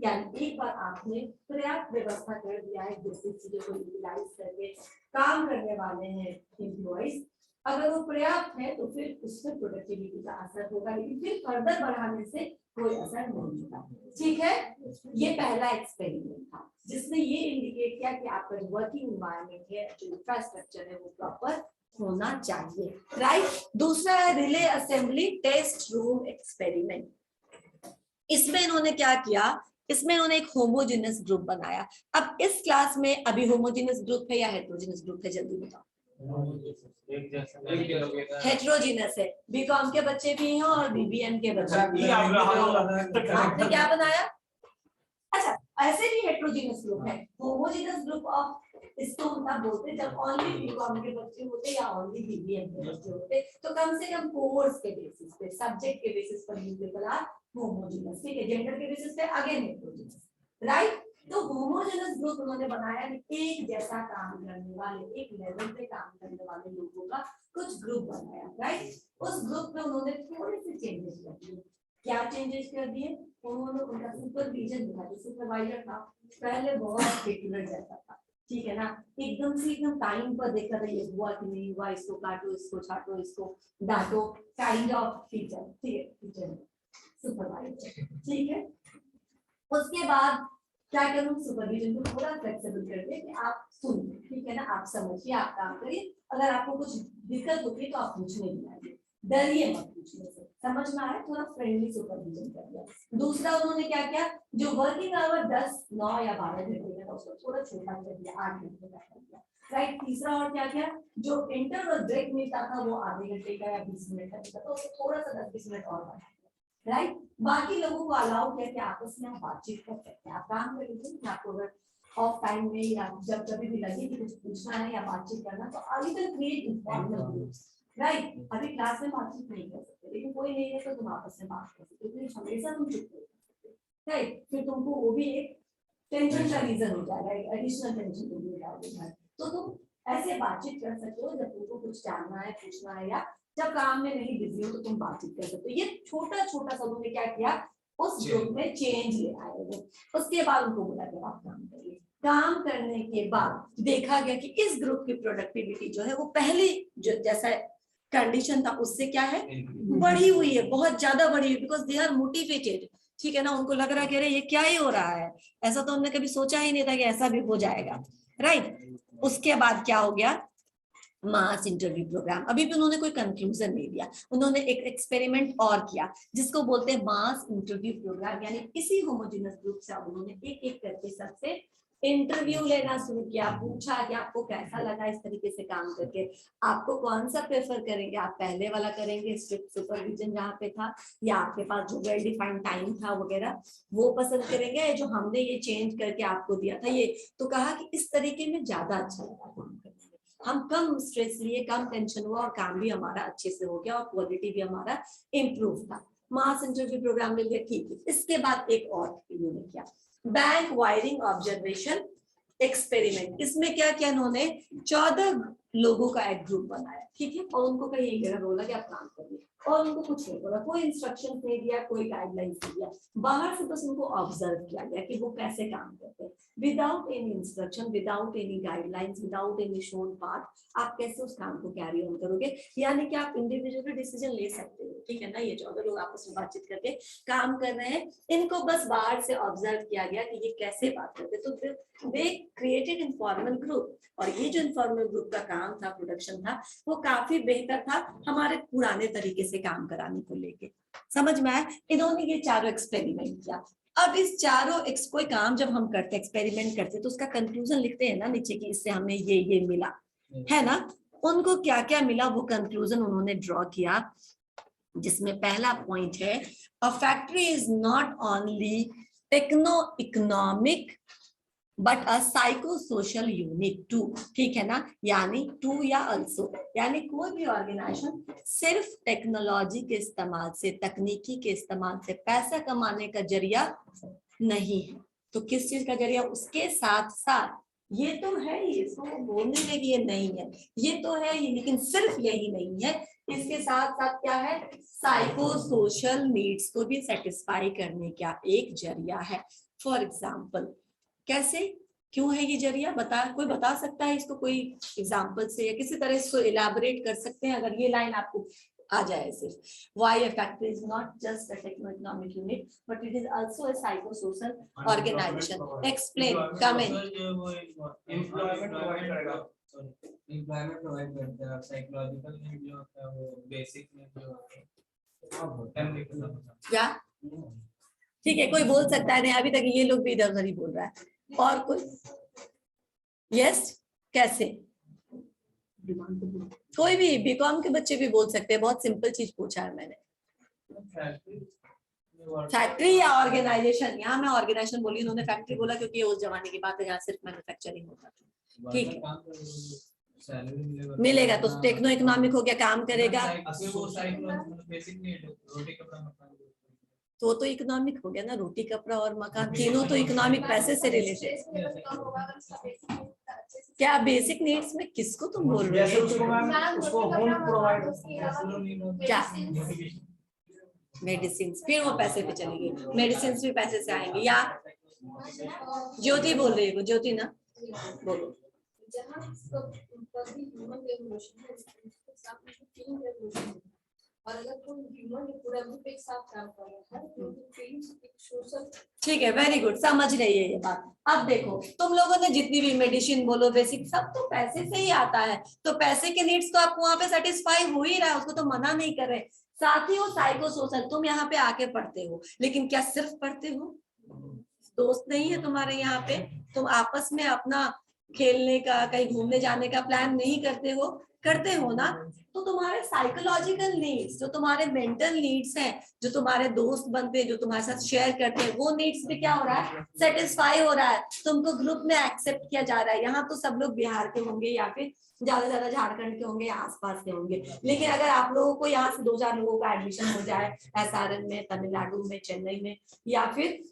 यानी एक बार आपने पर्याप्त व्यवस्था कर दिया है, जिससे चीजों को यूटिलाइज करके काम करने वाले हैं एम्प्लॉइज, अगर वो पर्याप्त है तो फिर उसमें प्रोडक्टिविटी का असर होगा, लेकिन फिर फर्दर बढ़ाने से कोई असर नहीं होगा। ठीक है, ये पहला एक्सपेरिमेंट था जिसने ये इंडिकेट किया कि आपका जो वर्किंग एनवायरनमेंट है, जो इंफ्रास्ट्रक्चर है, वो प्रॉपर होना चाहिए, राइट। दूसरा है relay assembly test room experiment. इसमें इन्होंने क्या किया, इसमें इन्होंने एक होमोजेनस ग्रुप बनाया। अब इस क्लास में अभी होमोजेनस ग्रुप है या हेट्रोजेनस ग्रुप है, जल्दी बताओ। हेट्रोजेनस है, बीकॉम के बच्चे भी हैं और बीबीएम के बच्चे भी हैं। आपने क्या बनाया? अच्छा, ऐसे भी हेट्रोजेनस ग्रुप है। होमोजेनस ग्रुप ऑफ इसको हम बोलते हैं जब ओनली बीकॉम के बच्चे होते या ओनली बीबीएम के बच्चे होते, तो कम से कम कोर्स के बेसिस पे, सब्जेक्ट के बेसिस पर यूजुअली होमोजेनस, ठीक है, जेंडर के बेसिस पे अगेन हेट्रोजेनस, राइट। तो होमोजेनस ग्रुप उन्होंने बनाया कि एक जैसा काम करने वाले, एक लेवल पे काम करने वाले लोगों का कुछ ग्रुप बनाया, राइट। उस ग्रुप में उन्होंने थोड़े से चेंजेस कर दिए। क्या चेंजेस कर दिए? उन्होंने उनका सुपरविजन दिया। जो सुपरवाइजर था पहले बहुत रेगुलर जैसा था, ठीक है ना, एकदम से एकदम टाइम पर देखा था ये हुआ कि नहीं हुआ, इसको काटो, इसको छाटो, इसको डांटो, काइंड ऑफ टीचर, ठीक है, टीचर सुपरवाइजर, ठीक है। उसके बाद क्या करूं, सुपरविजन को थोड़ा फ्लेक्सिबल करके कि आप सुनिए, ठीक है ना, आप समझिए, आप काम करिए, अगर आपको कुछ दिक्कत होती है तो आप पूछने भी आइए, डरिए मत पूछने से, समझ में आया, थोड़ा फ्रेंडली सुपरविजन कर दिया। दूसरा उन्होंने क्या किया, जो वर्किंग आवर 10, 9 या 12 घंटे का उसको थोड़ा छोटा कर दिया, 8 घंटे का कर दिया, राइट। तीसरा और क्या किया, जो इंटरवल ब्रेक मिलता था वो आधे घंटे का या 20 मिनट का था, तो उसको थोड़ा सा 10-20 मिनट और बढ़ा, राइट। बाकी लोगों को अलाउ किया कि आपस में आप बातचीत कर सकते हैं, आप काम कर लीजिए, आपको अगर ऑफ टाइम में या जब कभी भी लगे कि कुछ पूछना है या बातचीत करना, तो अभी तक क्रिएट इन्फॉर्मल ग्रुप्स, राइट। अभी क्लास में बातचीत नहीं कर सकते, लेकिन कोई नहीं है तो तुम आपस में बात कर सकते हो, हमेशा तुम चुप नहीं कर सकते, राइट। फिर तुमको वो भी एक टेंशन का रीजन हो जाएगा, एडिशनल टेंशन हो जाएगा, तो तुम ऐसे बातचीत कर सकते हो जब तुमको कुछ जानना है, पूछना है, या जब काम में नहीं बिजी हो तो तुम बातचीत कर सकते हो। ये छोटा छोटा सा उन्होंने क्या किया, उस ग्रुप में चेंज ले आए वो। उसके बाद उनको बोला कि आप काम करिए। काम करने के बाद देखा गया कि इस ग्रुप की प्रोडक्टिविटी जो है वो पहली जो जैसा कंडीशन था उससे क्या है, बढ़ी हुई है, बहुत ज्यादा बढ़ी हुई, बिकॉज दे आर मोटिवेटेड, ठीक है ना, उनको लग रहा है कि अरे ये क्या ही हो रहा है, ऐसा तो हमने कभी सोचा ही नहीं था कि ऐसा भी हो जाएगा, राइट। उसके बाद क्या हो गया, मास इंटरव्यू प्रोग्राम। अभी भी उन्होंने कोई कंक्लूजन नहीं दिया, उन्होंने एक एक्सपेरिमेंट और किया जिसको बोलते हैं मास इंटरव्यू प्रोग्राम। यानी इसी होमोजेनस ग्रुप से उन्होंने एक एक करके सबसे इंटरव्यू लेना शुरू किया, पूछा कि आपको कैसा लगा इस तरीके से काम करके, आपको कौन सा प्रेफर करेंगे, आप पहले वाला करेंगे स्ट्रिक्ट सुपरविजन जहाँ पे था, या आपके पास जो वेल डिफाइंड टाइम था वगैरह वो पसंद करेंगे, जो हमने ये चेंज करके आपको दिया था ये। तो कहा कि इस तरीके में ज्यादा अच्छा लगा काम करने, हम कम स्ट्रेस लिए, कम टेंशन हुआ और काम भी हमारा अच्छे से हो गया और क्वालिटी भी हमारा इम्प्रूव था। मास इंटरव्यू प्रोग्राम में लिया, ठीक है। इसके बाद एक और इन्होंने किया, बैंक वायरिंग ऑब्जर्वेशन एक्सपेरिमेंट। इसमें क्या किया इन्होंने, 14 लोगों का एक ग्रुप बनाया, ठीक है, और उनको कहीं एक जगह बोला कि आप काम करिए, और उनको कुछ नहीं बोला, कोई इंस्ट्रक्शन नहीं दिया, कोई गाइडलाइंस नहीं दिया, बाहर से बस उनको ऑब्जर्व किया गया कि वो कैसे काम करते हैं, without any instruction, without any guidelines, without any shown path, आप कैसे उस काम को कैरी ऑन करोगे। यानी कि आप इंडिविजुअली डिसीजन ले सकते हो, ठीक है ना। ये 14 लोग आपस में बातचीत करके काम कर रहे हैं, इनको बस बाहर से ऑब्जर्व किया गया कि ये कैसे बात करते, तो दे क्रिएटेड इनफॉर्मल ग्रुप। और ये जो इनफॉर्मल ग्रुप का काम था, प्रोडक्शन था, वो काफी बेहतर था हमारे पुराने तरीके से काम कराने को लेके। समझ में आया। इन्होंने ये चारों एक्सपेरिमेंट किया। अब इस चारों कोई काम जब हम करते, एक्सपेरिमेंट करते, तो उसका कंक्लूजन लिखते हैं ना नीचे कि इससे हमें ये मिला, है ना। उनको क्या क्या मिला वो कंक्लूजन उन्होंने ड्रॉ किया, जिसमें पहला पॉइंट है, a factory is not only techno economic but a psycho social unit too, ठीक है ना। यानी टू या अल्सो, यानी कोई भी ऑर्गेनाइजेशन सिर्फ टेक्नोलॉजी के इस्तेमाल से, तकनीकी के इस्तेमाल से पैसा कमाने का जरिया नहीं है। तो किस चीज का जरिया, उसके साथ साथ ये तो है ही, इसको बोलने में ये नहीं है, ये तो है ही, लेकिन सिर्फ यही नहीं है, इसके साथ साथ क्या है, साइको सोशल नीड्स को भी सेटिस्फाई करने का एक जरिया है। फॉर एग्जाम्पल, कैसे, क्यों है ये जरिया, कोई बता सकता है इसको, कोई एग्जाम्पल से या किसी तरह इसको इलाबोरेट कर सकते हैं, अगर ये लाइन आपको आ जाए सिर्फ, why a factory is not just a techno economic unit but it is also a psycho social organisation. Explain, come in. Employment provide करेगा, एम्प्लॉयमेंट प्रोवाइड करता है, साइकोलॉजिकल नीड जो होता है वो बेसिक नीड जो होता है क्या, ठीक है, कोई बोल सकता है, नहीं अभी तक ये लोग भी इधर उधर ही बोल रहा है, और कोई, यस, कैसे, कोई भी बीकॉम के बच्चे भी बोल सकते हैं, बहुत सिंपल चीज पूछा है मैंने। फैक्ट्री या ऑर्गेनाइजेशन, यहाँ मैं ऑर्गेनाइजेशन बोली, उन्होंने फैक्ट्री बोला क्योंकि ये उस जमाने की बात है जहाँ सिर्फ मैन्युफैक्चरिंग होता था, ठीक है, मिलेगा तो टेक्नो इकोनॉमिक हो गया, काम करेगा तो इकोनॉमिक हो गया ना, रोटी कपड़ा और मकान, तीनों तो इकोनॉमिक पैसे से रिलेटेड। क्या बेसिक नीड्स में किसको तुम बोल रहे हो, उसको होम प्रोवाइड, क्या मेडिसिन, फिर वो पैसे पे चली गई, मेडिसिन भी पैसे से आएंगे। या ज्योति बोल रही है, ज्योति ना बोलो, और अगर कोई ह्यूमन पूरा ग्रुप एक साथ काम कर रहा है तो ठीक है, वेरी गुड, समझ रही है ये बात। अब देखो, तुम लोगों ने जितनी भी मेडिसिन बोलो, बेसिक, सब तो पैसे से ही आता है, तो पैसे के नीड्स तो आपको वहां पे सेटिस्फाई हो ही रहा है, उसको तो मना नहीं कर रहे। साथ ही वो साइको सोशल, तुम यहाँ पे आके पढ़ते हो, लेकिन क्या सिर्फ पढ़ते हो, दोस्त नहीं है तुम्हारे यहाँ पे, तुम आपस में अपना खेलने का, कहीं घूमने जाने का प्लान नहीं करते हो, करते हो ना। तो तुम्हारे साइकोलॉजिकल नीड्स, जो तुम्हारे मेंटल नीड्स हैं, जो तुम्हारे दोस्त बनते हैं, जो तुम्हारे साथ शेयर करते हैं, वो नीड्स भी क्या हो रहा है, सेटिस्फाई हो रहा है, तुमको ग्रुप में एक्सेप्ट किया जा रहा है। यहाँ तो सब लोग बिहार के होंगे या फिर ज्यादा झारखंड के होंगे या आसपास के होंगे, लेकिन अगर आप लोगों को यहाँ से 2-4 लोगों का एडमिशन हो जाए SRM में, तमिलनाडु में, चेन्नई में, या फिर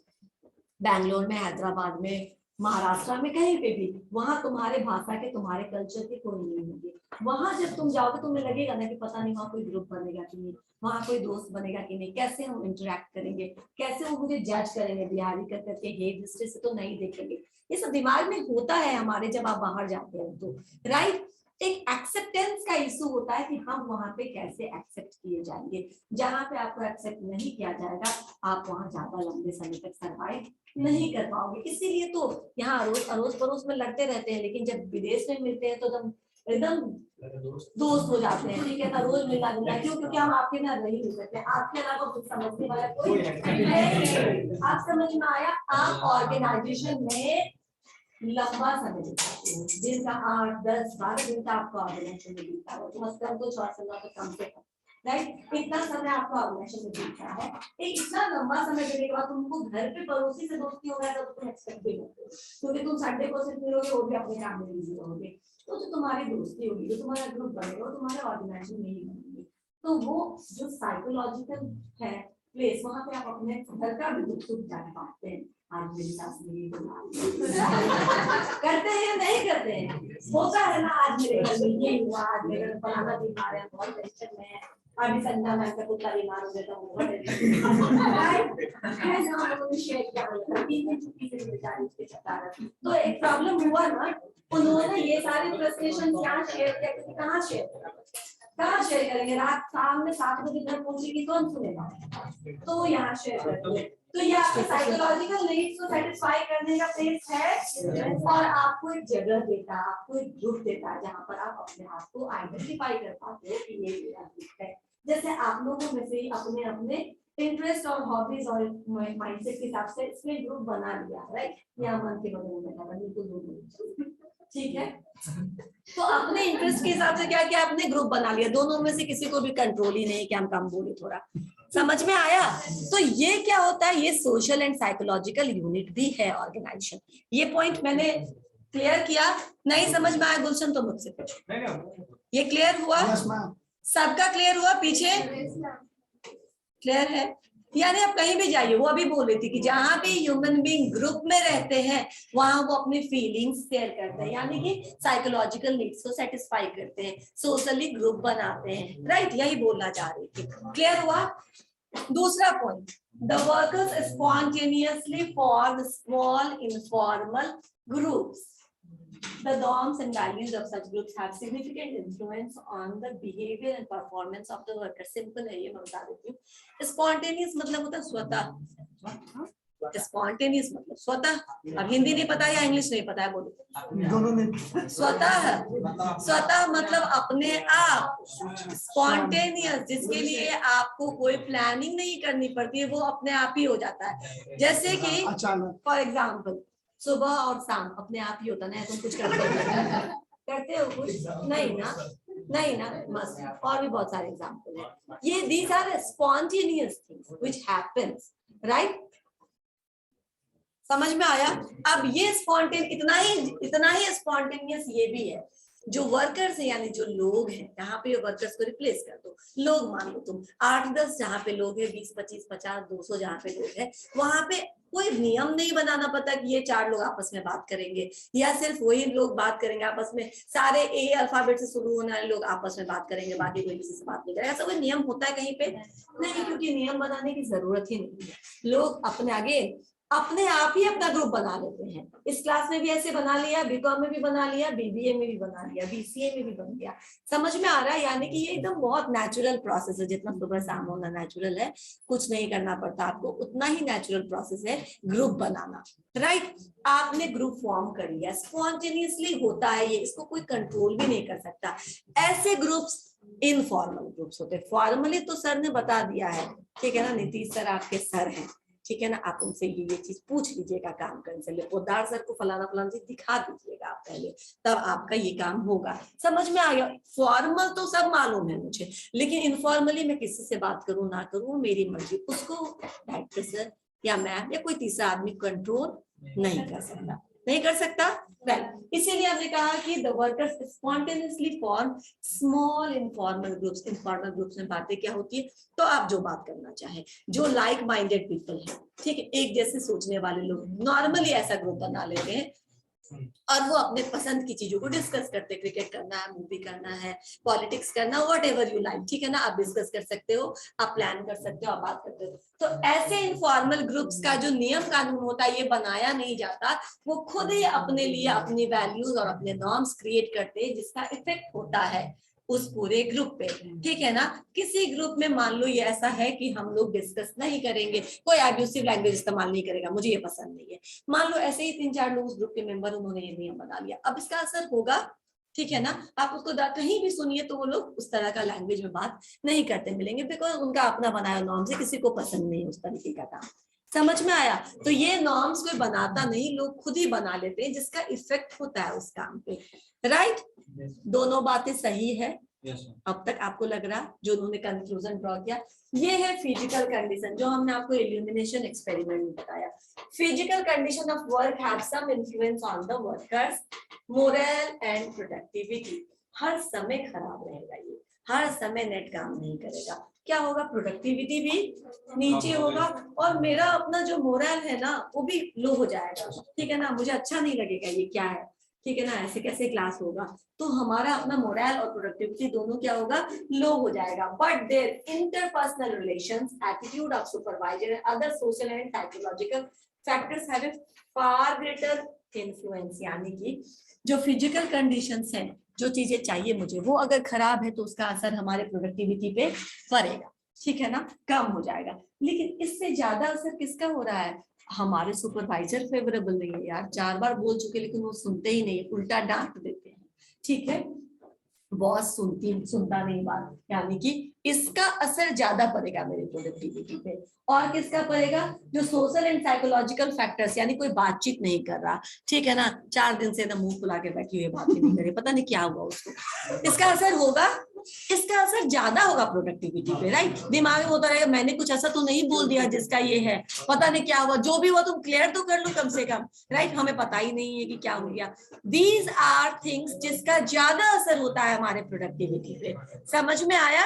बैंगलोर में, हैदराबाद में, महाराष्ट्र में, कहीं पे भी, वहां तुम्हारे भाषा के, तुम्हारे कल्चर के कोई नहीं होंगे। वहां जब तुम जाओगे तुम्हें लगेगा ना कि पता नहीं वहां कोई ग्रुप बनेगा कि नहीं, वहां कोई दोस्त बनेगा कि नहीं, कैसे हम इंटरेक्ट करेंगे, कैसे वो मुझे जज करेंगे बिहारी कर करके, हे दृष्टि से तो नहीं देखेंगे। ये सब दिमाग में होता है हमारे, जब आप बाहर जाते हैं तो, राइट। एक एक्सेप्टेंस का इशू होता है कि हम वहां पे कैसे एक्सेप्ट किए जाएंगे। जहां पे आपको एक्सेप्ट नहीं किया जाएगा, आप वहां ज्यादा लंबे समय तक सर्वाइव नहीं कर पाओगे। इसीलिए तो यहाँ अड़ोस पड़ोस में लड़ते रहते हैं, लेकिन जब विदेश में मिलते हैं तो एकदम दोस्त हो जाते हैं, ठीक है ना, रोज मिलना जुलना, क्यों, क्योंकि हम आपके ना रह ही नहीं सकते, आपके अलावा कुछ समझने वाला कोई नहीं। आप समझ में आया। आप ऑर्गेनाइजेशन में लंबा समय बिताते हो, दिन का 8-10-12 दिन का आपको ऑर्गेनाइजेशन में बीतता है, तो 4 साल तो कम से कम, राइट, इतना समय आपको ऑर्गेनाइजेशन में बीतता है। एक इतना लंबा समय देने के बाद तुमको घर पे पड़ोसी से दोस्ती हो गया तो तुम एक्सपेक्ट भी करते हो, क्योंकि तुम संडे को सिर्फ मिलोगे, वो भी अपने काम में बिजी रहोगे, तो जो तुम्हारी दोस्ती होगी, जो तुम्हारा ग्रुप बनेगा, वो तुम्हारे ऑर्गेनाइजेशन में ही बनेगी। तो वो जो साइकोलॉजिकल है प्लेस, वहां पे आप अपने घर का भी दुख सुख जान पाते हैं। आज मेरी सास मेरी करते हैं नहीं करते हैं, होता है ना, आज मेरे घर में ये हुआ, आज मेरे घर फलाना बीमार है, बहुत टेंशन में है, अभी संध्या मैम का कुत्ता बीमार हो गया था तो एक प्रॉब्लम हुआ ना, उन्होंने ये सारे फ्रस्ट्रेशन यहाँ शेयर किया, क्योंकि कहाँ शेयर करेंगे, रात शाम में 7 बजे घर पहुंचेगी कौन सुनेगा, तो यहाँ शेयर करेंगे। तो ये आपके साइकोलॉजिकल नीड्स को सेटिस्फाई करने का प्लेस है, और आपको एक जगह देता है, आपको एक ग्रुप देता है जहाँ पर आप अपने आप को आइडेंटिफाई कर पाते हो कि ये मेरा ग्रुप है। जैसे आप लोगों में से ही अपने अपने इंटरेस्ट और हॉबीज और माइंडसेट के हिसाब से इसमें ग्रुप बना लिया, राइट? यहाँ मन के बगल में बैठा बिल्कुल, ठीक है। तो अपने इंटरेस्ट के हिसाब से क्या किया, अपने ग्रुप बना लिया, दोनों में से किसी को भी कंट्रोल ही नहीं कि हम कम बोले, थोड़ा समझ में आया? तो ये क्या होता है, ये सोशल एंड साइकोलॉजिकल यूनिट भी है ऑर्गेनाइजेशन। ये पॉइंट मैंने क्लियर किया, नहीं समझ में आया गुलशन तो मुझसे पूछो। ये क्लियर हुआ? सबका क्लियर हुआ? पीछे क्लियर है? यानी आप कहीं भी जाइए, वो अभी बोल रही थी कि जहां भी ह्यूमन बीइंग ग्रुप में रहते हैं वहां वो अपनी फीलिंग्स शेयर करते हैं, यानी कि साइकोलॉजिकल नीड्स को सेटिस्फाई करते हैं, सोशली ग्रुप बनाते हैं, राइट? यही बोलना चाह रही थी। क्लियर हुआ? दूसरा point, the workers spontaneously form small informal groups. The norms and values of such groups have significant influence on the behavior and performance of the worker. Simple है ये, मैं बता देती हूँ। Spontaneous मतलब होता है स्वतः, स्पॉन्टेनियस मतलब स्वतः। अब हिंदी नहीं पता या इंग्लिश नहीं पता है, बोलो। दोनों में स्वतः मतलब अपने आप। स्पॉन्टेनियस जिसके लिए आपको कोई प्लानिंग नहीं करनी पड़ती है, वो अपने आप ही हो जाता है। जैसे कि फॉर एग्जाम्पल सुबह और शाम अपने आप ही होता है, तुम कुछ करते हो कुछ नहीं ना मस्त। और भी बहुत सारे एग्जाम्पल है ये, these are spontaneous things which happens, right? समझ में आया? अब ये इतना ही स्पॉन्टेनियस ये भी है। जो वर्कर्स है यानी जो लोग हैं, यहाँ पे वर्कर्स को रिप्लेस कर दो, लोग मान लो तुम 8-10 जहाँ पे लोग हैं, 20-25, 50, 200 जहाँ पे लोग हैं, वहां पे कोई नियम नहीं बनाना पता कि ये 4 लोग आपस में बात करेंगे या सिर्फ वही लोग बात करेंगे आपस में, सारे ए अल्फाबेट से शुरू होने वाले लोग आपस में बात करेंगे, बाकी कोई किसी से बात नहीं करेगा। ऐसा कोई नियम होता है कहीं पे? नहीं, क्योंकि नियम बनाने की जरूरत ही नहीं है। लोग अपने आप ही अपना ग्रुप बना लेते हैं। इस क्लास में भी ऐसे बना लिया, बीकॉम में भी बना लिया, बीबीए में भी बना लिया, बीसीए में भी बन गया। समझ में आ रहा है? यानी कि ये एकदम बहुत नेचुरल प्रोसेस है, जितना सुबह शाम होना नेचुरल है, कुछ नहीं करना पड़ता आपको, उतना ही नेचुरल प्रोसेस है ग्रुप बनाना, राइट? आपने ग्रुप फॉर्म कर लिया, स्पॉन्टेनियसली होता है ये, इसको कोई कंट्रोल भी नहीं कर सकता। ऐसे ग्रुप्स इनफॉर्मल ग्रुप्स होते हैं। फॉर्मली तो सर ने बता दिया है, ठीक है ना? नीतीश सर आपके सर हैं, ठीक है ना? आप उनसे ये चीज पूछ लीजिएगा काम करने से, पोद्दार सर को फलाना चीज दिखा दीजिएगा आप पहले, तब आपका ये काम होगा। समझ में आ गया? फॉर्मल तो सब मालूम है मुझे, लेकिन इनफॉर्मली मैं किसी से बात करूं ना करूं मेरी मर्जी, उसको डायरेक्टर सर या मैम या कोई तीसरा आदमी कंट्रोल नहीं कर सकता। वेल, इसीलिए हमने कहा कि the workers spontaneously form small informal groups. Informal groups में बातें क्या होती है? तो आप जो बात करना चाहे, जो लाइक माइंडेड पीपल है, ठीक है, एक जैसे सोचने वाले लोग नॉर्मली ऐसा ग्रुप बना लेते हैं और वो अपने पसंद की चीजों को डिस्कस करते हैं। क्रिकेट करना है, मूवी करना है, पॉलिटिक्स करना, व्हाटएवर यू लाइक, ठीक है ना? आप डिस्कस कर सकते हो, आप प्लान कर सकते हो, आप बात करते हो। तो ऐसे इनफॉर्मल ग्रुप्स का जो नियम कानून होता है, ये बनाया नहीं जाता, वो खुद ही अपने लिए अपनी वैल्यूज और अपने नॉर्म्स क्रिएट करते हैं, जिसका इफेक्ट होता है उस पूरे ग्रुप पे, ठीक है ना? किसी ग्रुप में मान लो ये ऐसा है कि हम लोग डिस्कस नहीं करेंगे, कोई एब्यूसिव लैंग्वेज इस्तेमाल नहीं करेगा, मुझे ये पसंद नहीं है, मान लो ऐसे ही 3-4 लोग उस ग्रुप के मेंबर, उन्होंने ये नियम बना लिया। अब इसका असर होगा, ठीक है ना? आप उसको कहीं भी सुनिए तो वो लोग उस तरह का लैंग्वेज में बात नहीं करते मिलेंगे, बिकॉज उनका अपना बनाया नॉर्म से किसी को पसंद नहीं उस तरीके का काम। समझ में आया? तो ये नॉर्म्स कोई बनाता नहीं, लोग खुद ही बना लेते हैं, जिसका इफेक्ट होता है उस काम पे, राइट? दोनों बातें सही है? अब तक आपको लग रहा, जो उन्होंने कंक्लूजन ड्रॉ किया, ये है फिजिकल कंडीशन, जो हमने आपको इल्यूमिनेशन एक्सपेरिमेंट में बताया। Physical condition of work have some influence on the workers moral and productivity. हर समय खराब रहेगा ये, हर समय नेट काम नहीं करेगा, क्या होगा? प्रोडक्टिविटी भी नीचे होगा और मेरा अपना जो मोरल है ना वो भी लो हो जाएगा, ठीक है ना? मुझे अच्छा नहीं लगेगा ये क्या है, ठीक है ना, ऐसे कैसे क्लास होगा, तो हमारा अपना मोरल और प्रोडक्टिविटी दोनों क्या होगा, लो हो जाएगा। But there interpersonal relations, attitude of supervisor and other social and psychological factors have a far greater influence, यानी कि जो फिजिकल कंडीशंस हैं, जो चीजें चाहिए मुझे, वो अगर खराब है तो उसका असर हमारे प्रोडक्टिविटी पे पड़ेगा, ठीक है ना, कम हो जाएगा। लेकिन इससे ज्यादा असर किसका हो रहा है, हमारे सुपरवाइजर फेवरेबल नहीं है यार, 4 बार बोल चुके लेकिन वो सुनते ही नहीं, उल्टा डांट देते हैं, ठीक है, बॉस सुनता नहीं बात, यानी कि इसका असर ज्यादा पड़ेगा मेरे प्रोडक्टिविटी पे। और किसका पड़ेगा, जो सोशल एंड साइकोलॉजिकल फैक्टर्स, यानी कोई बातचीत नहीं कर रहा, ठीक है ना, 4 दिन से मुंह फुला के बैठी हुई, बात ही नहीं करे, पता नहीं क्या हुआ उसको, इसका असर होगा, इसका असर ज्यादा होगा प्रोडक्टिविटी पे, राइट। दिमाग में होता रहेगा मैंने कुछ ऐसा तो नहीं बोल दिया जिसका ये है, पता नहीं क्या हुआ, जो भी हुआ तुम क्लियर तो कर लो कम से कम, राइट, हमें पता ही नहीं है कि क्या हो गया। दीज आर थिंग्स जिसका ज्यादा असर होता है हमारे प्रोडक्टिविटी पे। समझ में आया,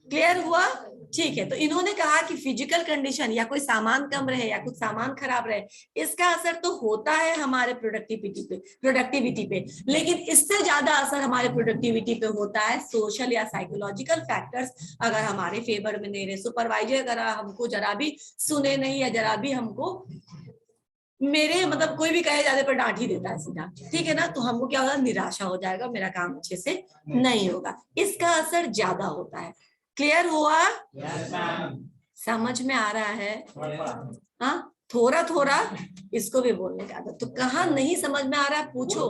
क्लियर हुआ, ठीक है। तो इन्होंने कहा कि फिजिकल कंडीशन या कोई सामान कम रहे या कुछ सामान खराब रहे, इसका असर तो होता है हमारे प्रोडक्टिविटी पे, लेकिन इससे ज्यादा असर हमारे प्रोडक्टिविटी पे होता है सोशल या साइकोलॉजिकल फैक्टर्स अगर हमारे फेवर में नहीं रहे। सुपरवाइजर अगर हमको जरा भी सुने नहीं या जरा भी हमको मेरे मतलब कोई भी कहे जाने पर डांट ही देता है सीधा, ठीक है ना, तो हमको क्या होगा, निराशा हो जाएगा, मेरा काम अच्छे से नहीं होगा, इसका असर ज्यादा होता है। क्लियर हुआ, समझ में आ रहा है, हाँ, थोड़ा थोड़ा इसको भी बोलने का आदत। तो कहाँ नहीं समझ में आ रहा है पूछो,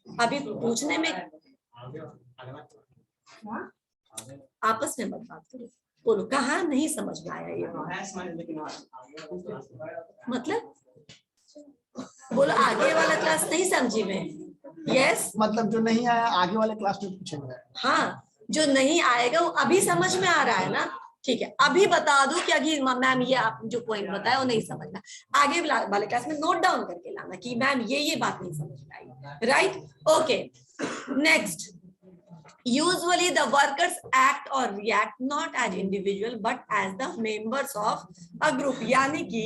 अभी पूछने में आपस में मत बात करो, बोलो कहाँ नहीं समझ में आया ये, मतलब बोलो आगे वाला क्लास नहीं समझी मैं, यस, मतलब जो नहीं आया आगे वाले क्लास में पूछेंगे। हाँ, जो नहीं आएगा वो अभी समझ में आ रहा है ना, ठीक है, अभी बता दो कि अभी मैम ये आप जो पॉइंट बताया वो नहीं समझना, आगे वाले क्लास में नोट डाउन करके लाना कि मैम ये बात नहीं समझ में आई, right, okay. Next, usually the workers act or react not as individual but as the members of a group, यानी कि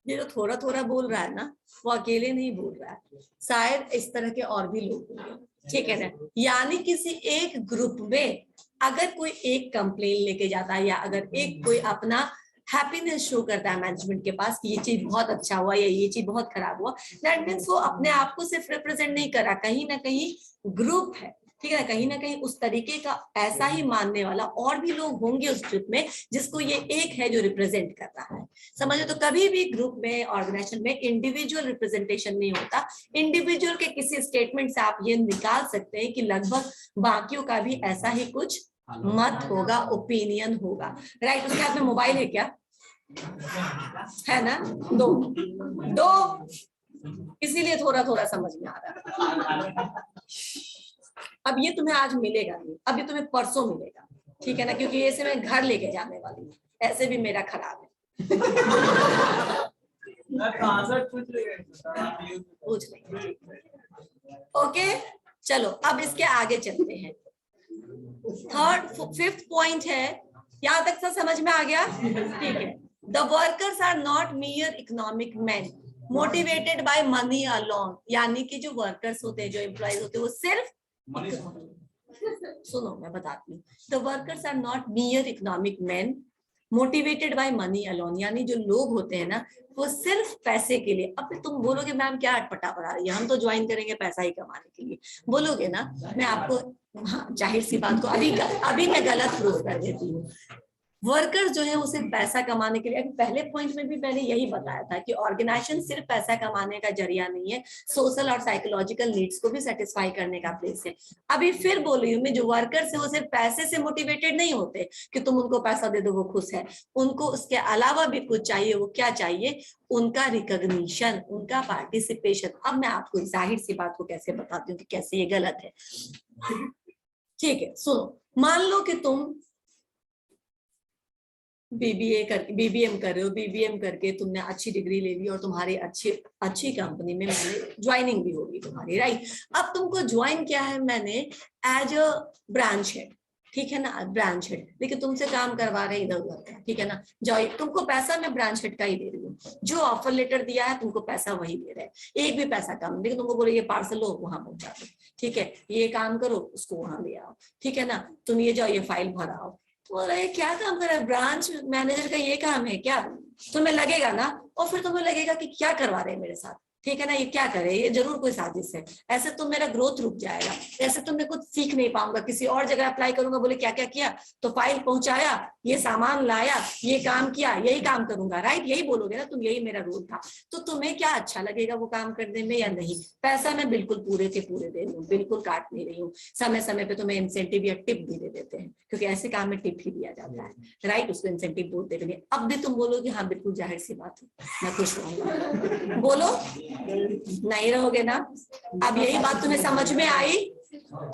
ये जो थोड़ा थोड़ा बोल रहा है ना, वो अकेले नहीं बोल रहा है, शायद इस तरह के और भी लोग होंगे, ठीक है ना, यानी किसी एक ग्रुप में अगर कोई एक कंप्लेन लेके जाता है या अगर एक कोई अपना हैप्पीनेस शो करता है मैनेजमेंट के पास कि ये चीज बहुत अच्छा हुआ या ये चीज बहुत खराब हुआ, दैट मीन्स वो अपने आप को सिर्फ रिप्रेजेंट नहीं कर रहा, कहीं ना कहीं ग्रुप है, ठीक है, कहीं ना कहीं उस तरीके का ऐसा ही मानने वाला और भी लोग होंगे उस ग्रुप में जिसको ये एक है जो रिप्रेजेंट कर रहा है, समझो। तो कभी भी ग्रुप में ऑर्गेनाइजेशन में इंडिविजुअल रिप्रेजेंटेशन नहीं होता, इंडिविजुअल के किसी स्टेटमेंट से आप ये निकाल सकते हैं कि लगभग बाकियों का भी ऐसा ही कुछ मत होगा, ओपिनियन होगा, राइट। उसके हाथ में मोबाइल है क्या, है ना, दो इसीलिए थोड़ा थोड़ा समझ में आ रहा है। अब ये तुम्हें आज मिलेगा नहीं, अब ये तुम्हें परसों मिलेगा, ठीक है ना, क्योंकि ये से मैं घर लेके जाने वाली हूँ, ऐसे भी मेरा खराब है। पूछ लेंगे, ओके, चलो अब इसके आगे चलते हैं। फिफ्थ पॉइंट है, यहां तक सब समझ में आ गया, ठीक है। The workers are not mere economic man motivated by money alone, यानी कि जो वर्कर्स होते हैं, जो एम्प्लॉइज होते हैं, वो सिर्फ सुनो मैं बताती हूँ, the workers are not mere economic man motivated by money alone, यानी जो लोग होते हैं ना वो सिर्फ पैसे के लिए, अब तुम बोलोगे मैम क्या अटपटा पढ़ा रही है, हम तो ज्वाइन करेंगे पैसा ही कमाने के लिए, बोलोगे ना, मैं आपको हाँ, जाहिर सी बात को अभी मैं गलत प्रूफ कर देती हूँ। वर्कर्स जो है वो सिर्फ पैसा कमाने के लिए, अभी पहले पॉइंट में भी मैंने यही बताया था कि ऑर्गेनाइजेशन सिर्फ पैसा कमाने का जरिया नहीं है, सोशल और साइकोलॉजिकल नीड्स को भी सेटिस्फाई करने का प्लेस है। अभी फिर बोल रही हूँ मैं, जो वर्कर्स है वो सिर्फ पैसे से मोटिवेटेड नहीं होते कि तुम उनको पैसा दे दो वो खुश है, उनको उसके अलावा भी कुछ चाहिए। वो क्या चाहिए, उनका रिकॉग्निशन, उनका पार्टिसिपेशन। अब मैं आपको जाहिर सी बात को कैसे बताती हूँ कि कैसे ये गलत है, ठीक है, सुनो, मान लो कि तुम बीबीएम कर रहे हो, बीबीएम करके तुमने अच्छी डिग्री ले ली और तुम्हारी अच्छी कंपनी में मैंने ज्वाइनिंग भी होगी तुम्हारी, राइट। अब तुमको ज्वाइन किया है मैंने एज अ ब्रांच हेड, ठीक है ना, ब्रांच हेड, लेकिन तुमसे काम करवा रहे इधर उधर का, ठीक है ना, जाओ, तुमको पैसा मैं ब्रांच हेड का ही दे रही हूँ, जो ऑफर लेटर दिया है तुमको पैसा वही दे रहे हैं, एक भी पैसा कम, लेकिन तुमको बोले ये पार्सल लो वहां पहुंचा दो, ठीक है, ये काम करो उसको वहां ले आओ, ठीक है ना, तुम ये जाओ ये फाइल भराओ। तो बोल रहे क्या काम कर रहा है, ब्रांच मैनेजर का ये काम है क्या, तुम्हें लगेगा ना, और फिर तुम्हें लगेगा कि क्या करवा रहे हैं मेरे साथ, ठीक है ना, ये क्या करे, ये जरूर कोई साजिश है, ऐसे तो मेरा ग्रोथ रुक जाएगा, ऐसे तो मैं कुछ सीख नहीं पाऊंगा, किसी और जगह अप्लाई करूंगा, बोले क्या क्या किया, तो फाइल पहुंचाया, ये सामान लाया, ये काम किया, यही काम करूंगा, राइट, यही बोलोगे ना तुम, यही मेरा रोल था, तो तुम्हें क्या अच्छा लगेगा वो काम करने में या नहीं। पैसा मैं बिल्कुल पूरे के पूरे दे रही हूँ, बिल्कुल काट नहीं रही हूँ, समय समय पे तुम्हें इंसेंटिव या टिप भी दे देते हैं, क्योंकि ऐसे काम में टिप ही दिया जाता है, राइट, उसको इंसेंटिव बोल दे रही है। अब भी तुम बोलोगे हाँ बिल्कुल जाहिर सी बात है, मैं खुश रहूंगा, बोलो नहीं रहोगे ना। अब यही बात तुम्हें समझ में आई,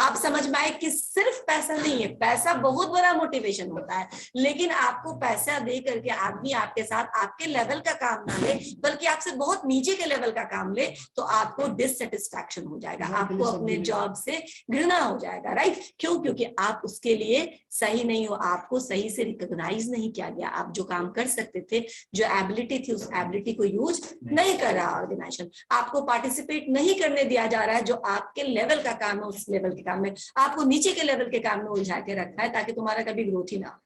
आप समझ में आए कि सिर्फ पैसा नहीं है, पैसा बहुत बड़ा मोटिवेशन होता है, लेकिन आपको पैसा दे करके आदमी आपके साथ आपके लेवल का काम ना ले, बल्कि आपसे बहुत नीचे के लेवल का काम ले, तो आपको डिससेटिस्फैक्शन हो जाएगा, आपको अपने जॉब से घृणा हो जाएगा, राइट, क्यों, क्योंकि आप उसके लिए सही नहीं हो, आपको सही से रिकॉग्नाइज नहीं किया गया, आप जो काम कर सकते थे, जो एबिलिटी थी, उस एबिलिटी को यूज नहीं कर रहा ऑर्गेनाइजेशन, आपको पार्टिसिपेट नहीं करने दिया जा रहा है, जो आपके लेवल का काम है उस लेवल के काम में, आपको नीचे के लेवल के काम में उलझा के रखा है, ताकि तुम्हारा कभी ग्रोथ ही ना हो।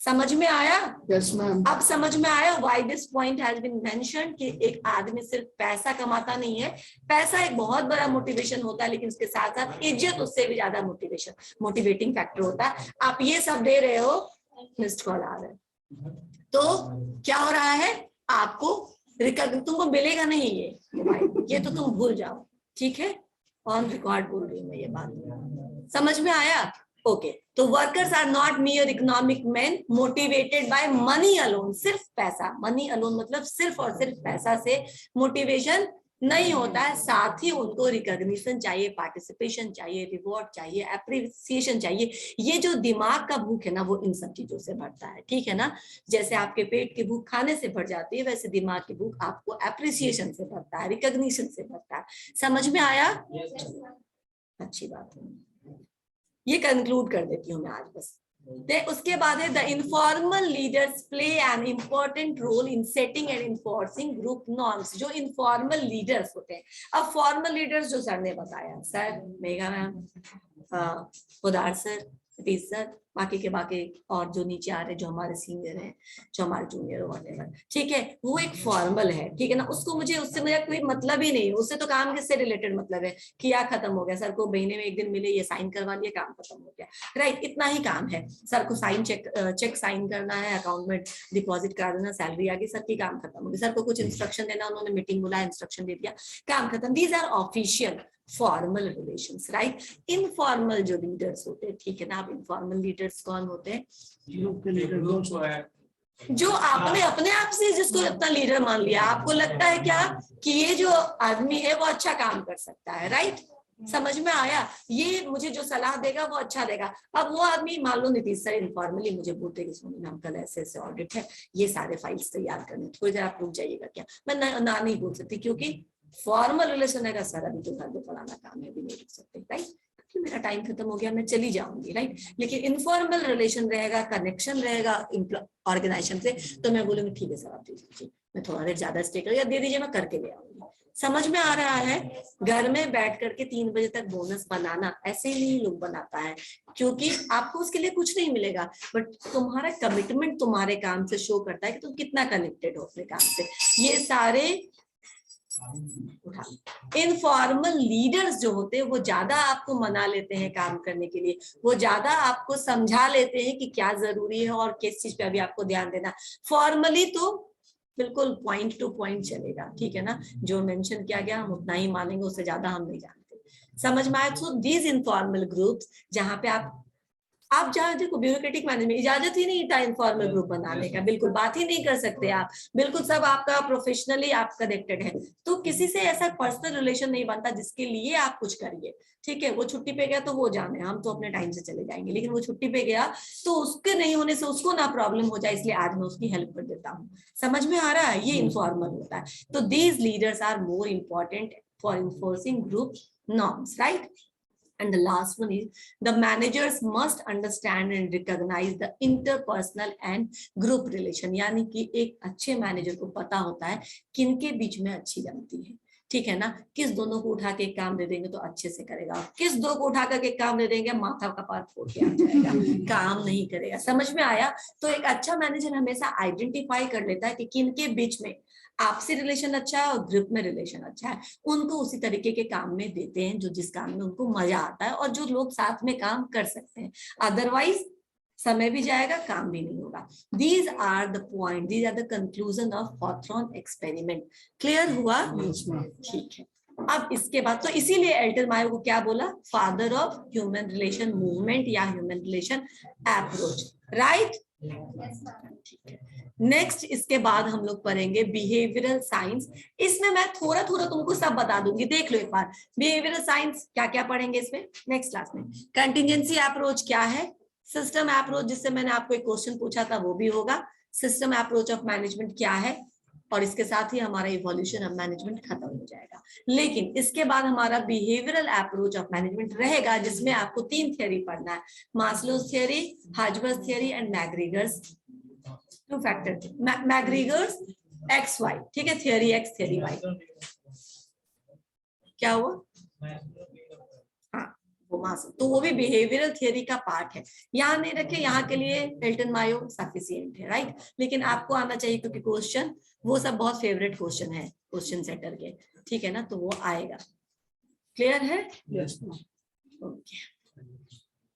समझ में आया? Yes ma'am. अब समझ में आया why this point has been mentioned कि एक आदमी सिर्फ पैसा कमाता नहीं है, पैसा एक बहुत बड़ा मोटिवेशन होता है, लेकिन उसके साथ साथ इज्जत उससे भी ज्यादा मोटिवेटिंग फैक्टर होता है। आप ये सब दे रहे हो, मिस्ड कॉल आ रहा है, तो क्या हो रहा है, आपको तुमको मिलेगा नहीं ये मोबाइल, ये तो तुम भूल जाओ, ठीक है, ऑन रिकॉर्ड बोल रही हूँ मैं ये बात, समझ में आया? ओके, तो workers are not mere economic man motivated by money alone, सिर्फ पैसा, मनी अलोन मतलब सिर्फ और सिर्फ पैसा से मोटिवेशन नहीं होता है, साथ ही उनको रिकॉग्निशन चाहिए, पार्टिसिपेशन चाहिए, रिवॉर्ड चाहिए, एप्रिसिएशन चाहिए। ये जो दिमाग का भूख है ना, वो इन सब चीजों से भरता है, ठीक है ना, जैसे आपके पेट की भूख खाने से भर जाती है, वैसे दिमाग की भूख आपको एप्रिसिएशन से भरता है, रिकॉग्निशन से भरता है। समझ में आया? अच्छी बात है, ये कंक्लूड कर देती हूँ मैं आज बस। उसके बाद है the informal leaders play an important role in setting and enforcing group norms. जो इनफॉर्मल लीडर्स होते हैं, अब फॉर्मल लीडर्स जो सर ने बताया, sir, Megha ma'am, Udar sir, Satish sir, बाकी के बाकी और जो नीचे आ रहे, जो हमारे सीनियर हैं, जो हमारे जूनियर वगैरह, ठीक है, वो एक फॉर्मल है, ठीक है ना, उसको मुझे उससे मेरा कोई मतलब ही नहीं, उससे तो काम किससे रिलेटेड मतलब है, किया खत्म हो गया, सर को महीने में एक दिन मिले, ये साइन करवा लिया, काम खत्म हो गया, राइट, इतना ही काम है। सर को साइन चेक साइन करना है, अकाउंट में डिपॉजिट करा देना, सैलरी आ गई, सर की काम खत्म हो गई। सर को कुछ इंस्ट्रक्शन देना, उन्होंने मीटिंग बुलाया, इंस्ट्रक्शन दे दिया, काम खत्म। These are official formal relations, right. Informal जो लीडर्स होते हैं, ठीक है ना, अब इनफॉर्मल लीडर्स कौन होते हैं? जो आपने अपने आप से जिसको अपना लीडर मान लिया, आपको लगता है क्या कि ये जो आदमी है वो अच्छा काम कर सकता है, राइट, समझ में आया, ये मुझे जो सलाह देगा वो अच्छा देगा। अब वो आदमी, मान लो नीतीश सर इनफॉर्मली मुझे बोलते हैं कि सोनी मैम कल ऐसे ऐसे ऑडिट है, ये सारे फाइल्स तैयार करने, थोड़ी देर आप रुक जाइएगा क्या, मैं ना नहीं बोल सकती, क्योंकि फॉर्मल रिलेशन है, सर अभी तो घर में फलाना काम है, अभी नहीं रुक सकते, राइट, कि मेरा टाइम खत्म हो गया, मैं चली जाऊंगी, राइट। लेकिन इनफॉर्मल रिलेशन रहेगा, कनेक्शन रहेगा ऑर्गेनाइजेशन से, तो मैं बोलूंगी ठीक है सर आप दे दीजिए, मैं थोड़ा देर ज्यादा स्टे कर, या दे दीजिए मैं करके ले आऊंगी। समझ में आ रहा है? घर में बैठ करके 3 बजे तक बोनस बनाना ऐसे ही नहीं लोग बनाता है, क्योंकि आपको उसके लिए कुछ नहीं मिलेगा, बट तुम्हारा कमिटमेंट तुम्हारे काम से शो करता है कि तुम कितना कनेक्टेड हो अपने काम से। ये सारे इनफॉर्मल लीडर्स जो होते हैं वो ज्यादा आपको मना लेते हैं काम करने के लिए, वो ज्यादा आपको समझा लेते हैं कि क्या जरूरी है और किस चीज पे अभी आपको ध्यान देना। फॉर्मली तो बिल्कुल पॉइंट टू पॉइंट चलेगा, ठीक है ना, जो मेंशन किया गया हम उतना ही मानेंगे, उससे ज्यादा हम नहीं जानते। समझ में आया? सो दीज इनफॉर्मल ग्रुप्स, जहाँ पे आप जहाँ देखो ब्यूरोक्रेटिक मैनेजमेंट इजाजत ही नहीं था इनफॉर्मल ग्रुप बनाने का, बिल्कुल बात ही नहीं कर सकते आप, बिल्कुल सब आपका प्रोफेशनली आप कनेक्टेड है, तो किसी से ऐसा पर्सनल रिलेशन नहीं बनता जिसके लिए आप कुछ करिए, ठीक है। वो छुट्टी पे गया तो वो जाने, हम तो अपने टाइम से चले जाएंगे, लेकिन वो छुट्टी पे गया तो उसके नहीं होने से उसको ना प्रॉब्लम हो जाए, इसलिए आज मैं उसकी हेल्प कर देता हूँ। समझ में आ रहा है? ये इनफॉर्मल होता है। तो these leaders are more important for enforcing group norms, right. And the last one is the managers must understand and recognize the interpersonal and group relation. यानी कि एक अच्छे मैनेजर को पता होता है किनके बीच में अच्छी जमती है, ठीक है ना। किस दोनों को उठा के काम दे देंगे तो अच्छे से करेगा, किस दो को उठा करके काम दे देंगे माथा कपार फोड़ के आ जाएगा, काम नहीं करेगा। समझ में आया? तो एक अच्छा मैनेजर हमेशा आइडेंटिफाई कर लेता है कि किनके बीच में आपसी रिलेशन अच्छा है और ग्रुप में रिलेशन अच्छा है, उनको उसी तरीके के काम में देते हैं जो जिस काम में उनको मजा आता है और जो लोग साथ में काम कर सकते हैं। अदरवाइज समय भी जाएगा, काम भी नहीं होगा। These are the point, these are the conclusion of Hawthorne experiment. Clear हुआ? ठीक है। अब इसके बाद तो इसीलिए एल्टर मायो को क्या बोला? Father of human relation movement या human relation approach, right? Next इसके बाद हम लोग पढ़ेंगे बिहेवियरल साइंस। इसमें मैं थोड़ा थोड़ा तुमको सब बता दूंगी, देख लो एक बार। बिहेवियरल साइंस क्या क्या पढ़ेंगे इसमें नेक्स्ट क्लास में। कंटिजेंसी अप्रोच क्या है, सिस्टम अप्रोच जिससे मैंने आपको एक क्वेश्चन पूछा था वो भी होगा, सिस्टम अप्रोच ऑफ मैनेजमेंट क्या है, और इसके साथ ही हमारा इवोल्यूशन ऑफ मैनेजमेंट खत्म हो जाएगा। लेकिन इसके बाद हमारा बिहेवियरल अप्रोच ऑफ मैनेजमेंट रहेगा जिसमें आपको 3 थ्योरी पढ़ना है, Maslow's theory, Herzberg theory and McGregor's two factor, McGregor's X Y, ठीक है, थ्योरी एक्स थ्योरी वाई। क्या हुआ? हाँ वो मास, तो वो भी बिहेवियरल थियरी का पार्ट है। यहाँ नहीं रखे, यहाँ के लिए एल्टन मायो सफिशिएंट है, राइट? लेकिन आपको आना चाहिए क्योंकि क्वेश्चन वो सब बहुत फेवरेट क्वेश्चन है क्वेश्चन सेटर के, ठीक है ना, तो वो आएगा। क्लियर है? Yes. ओके।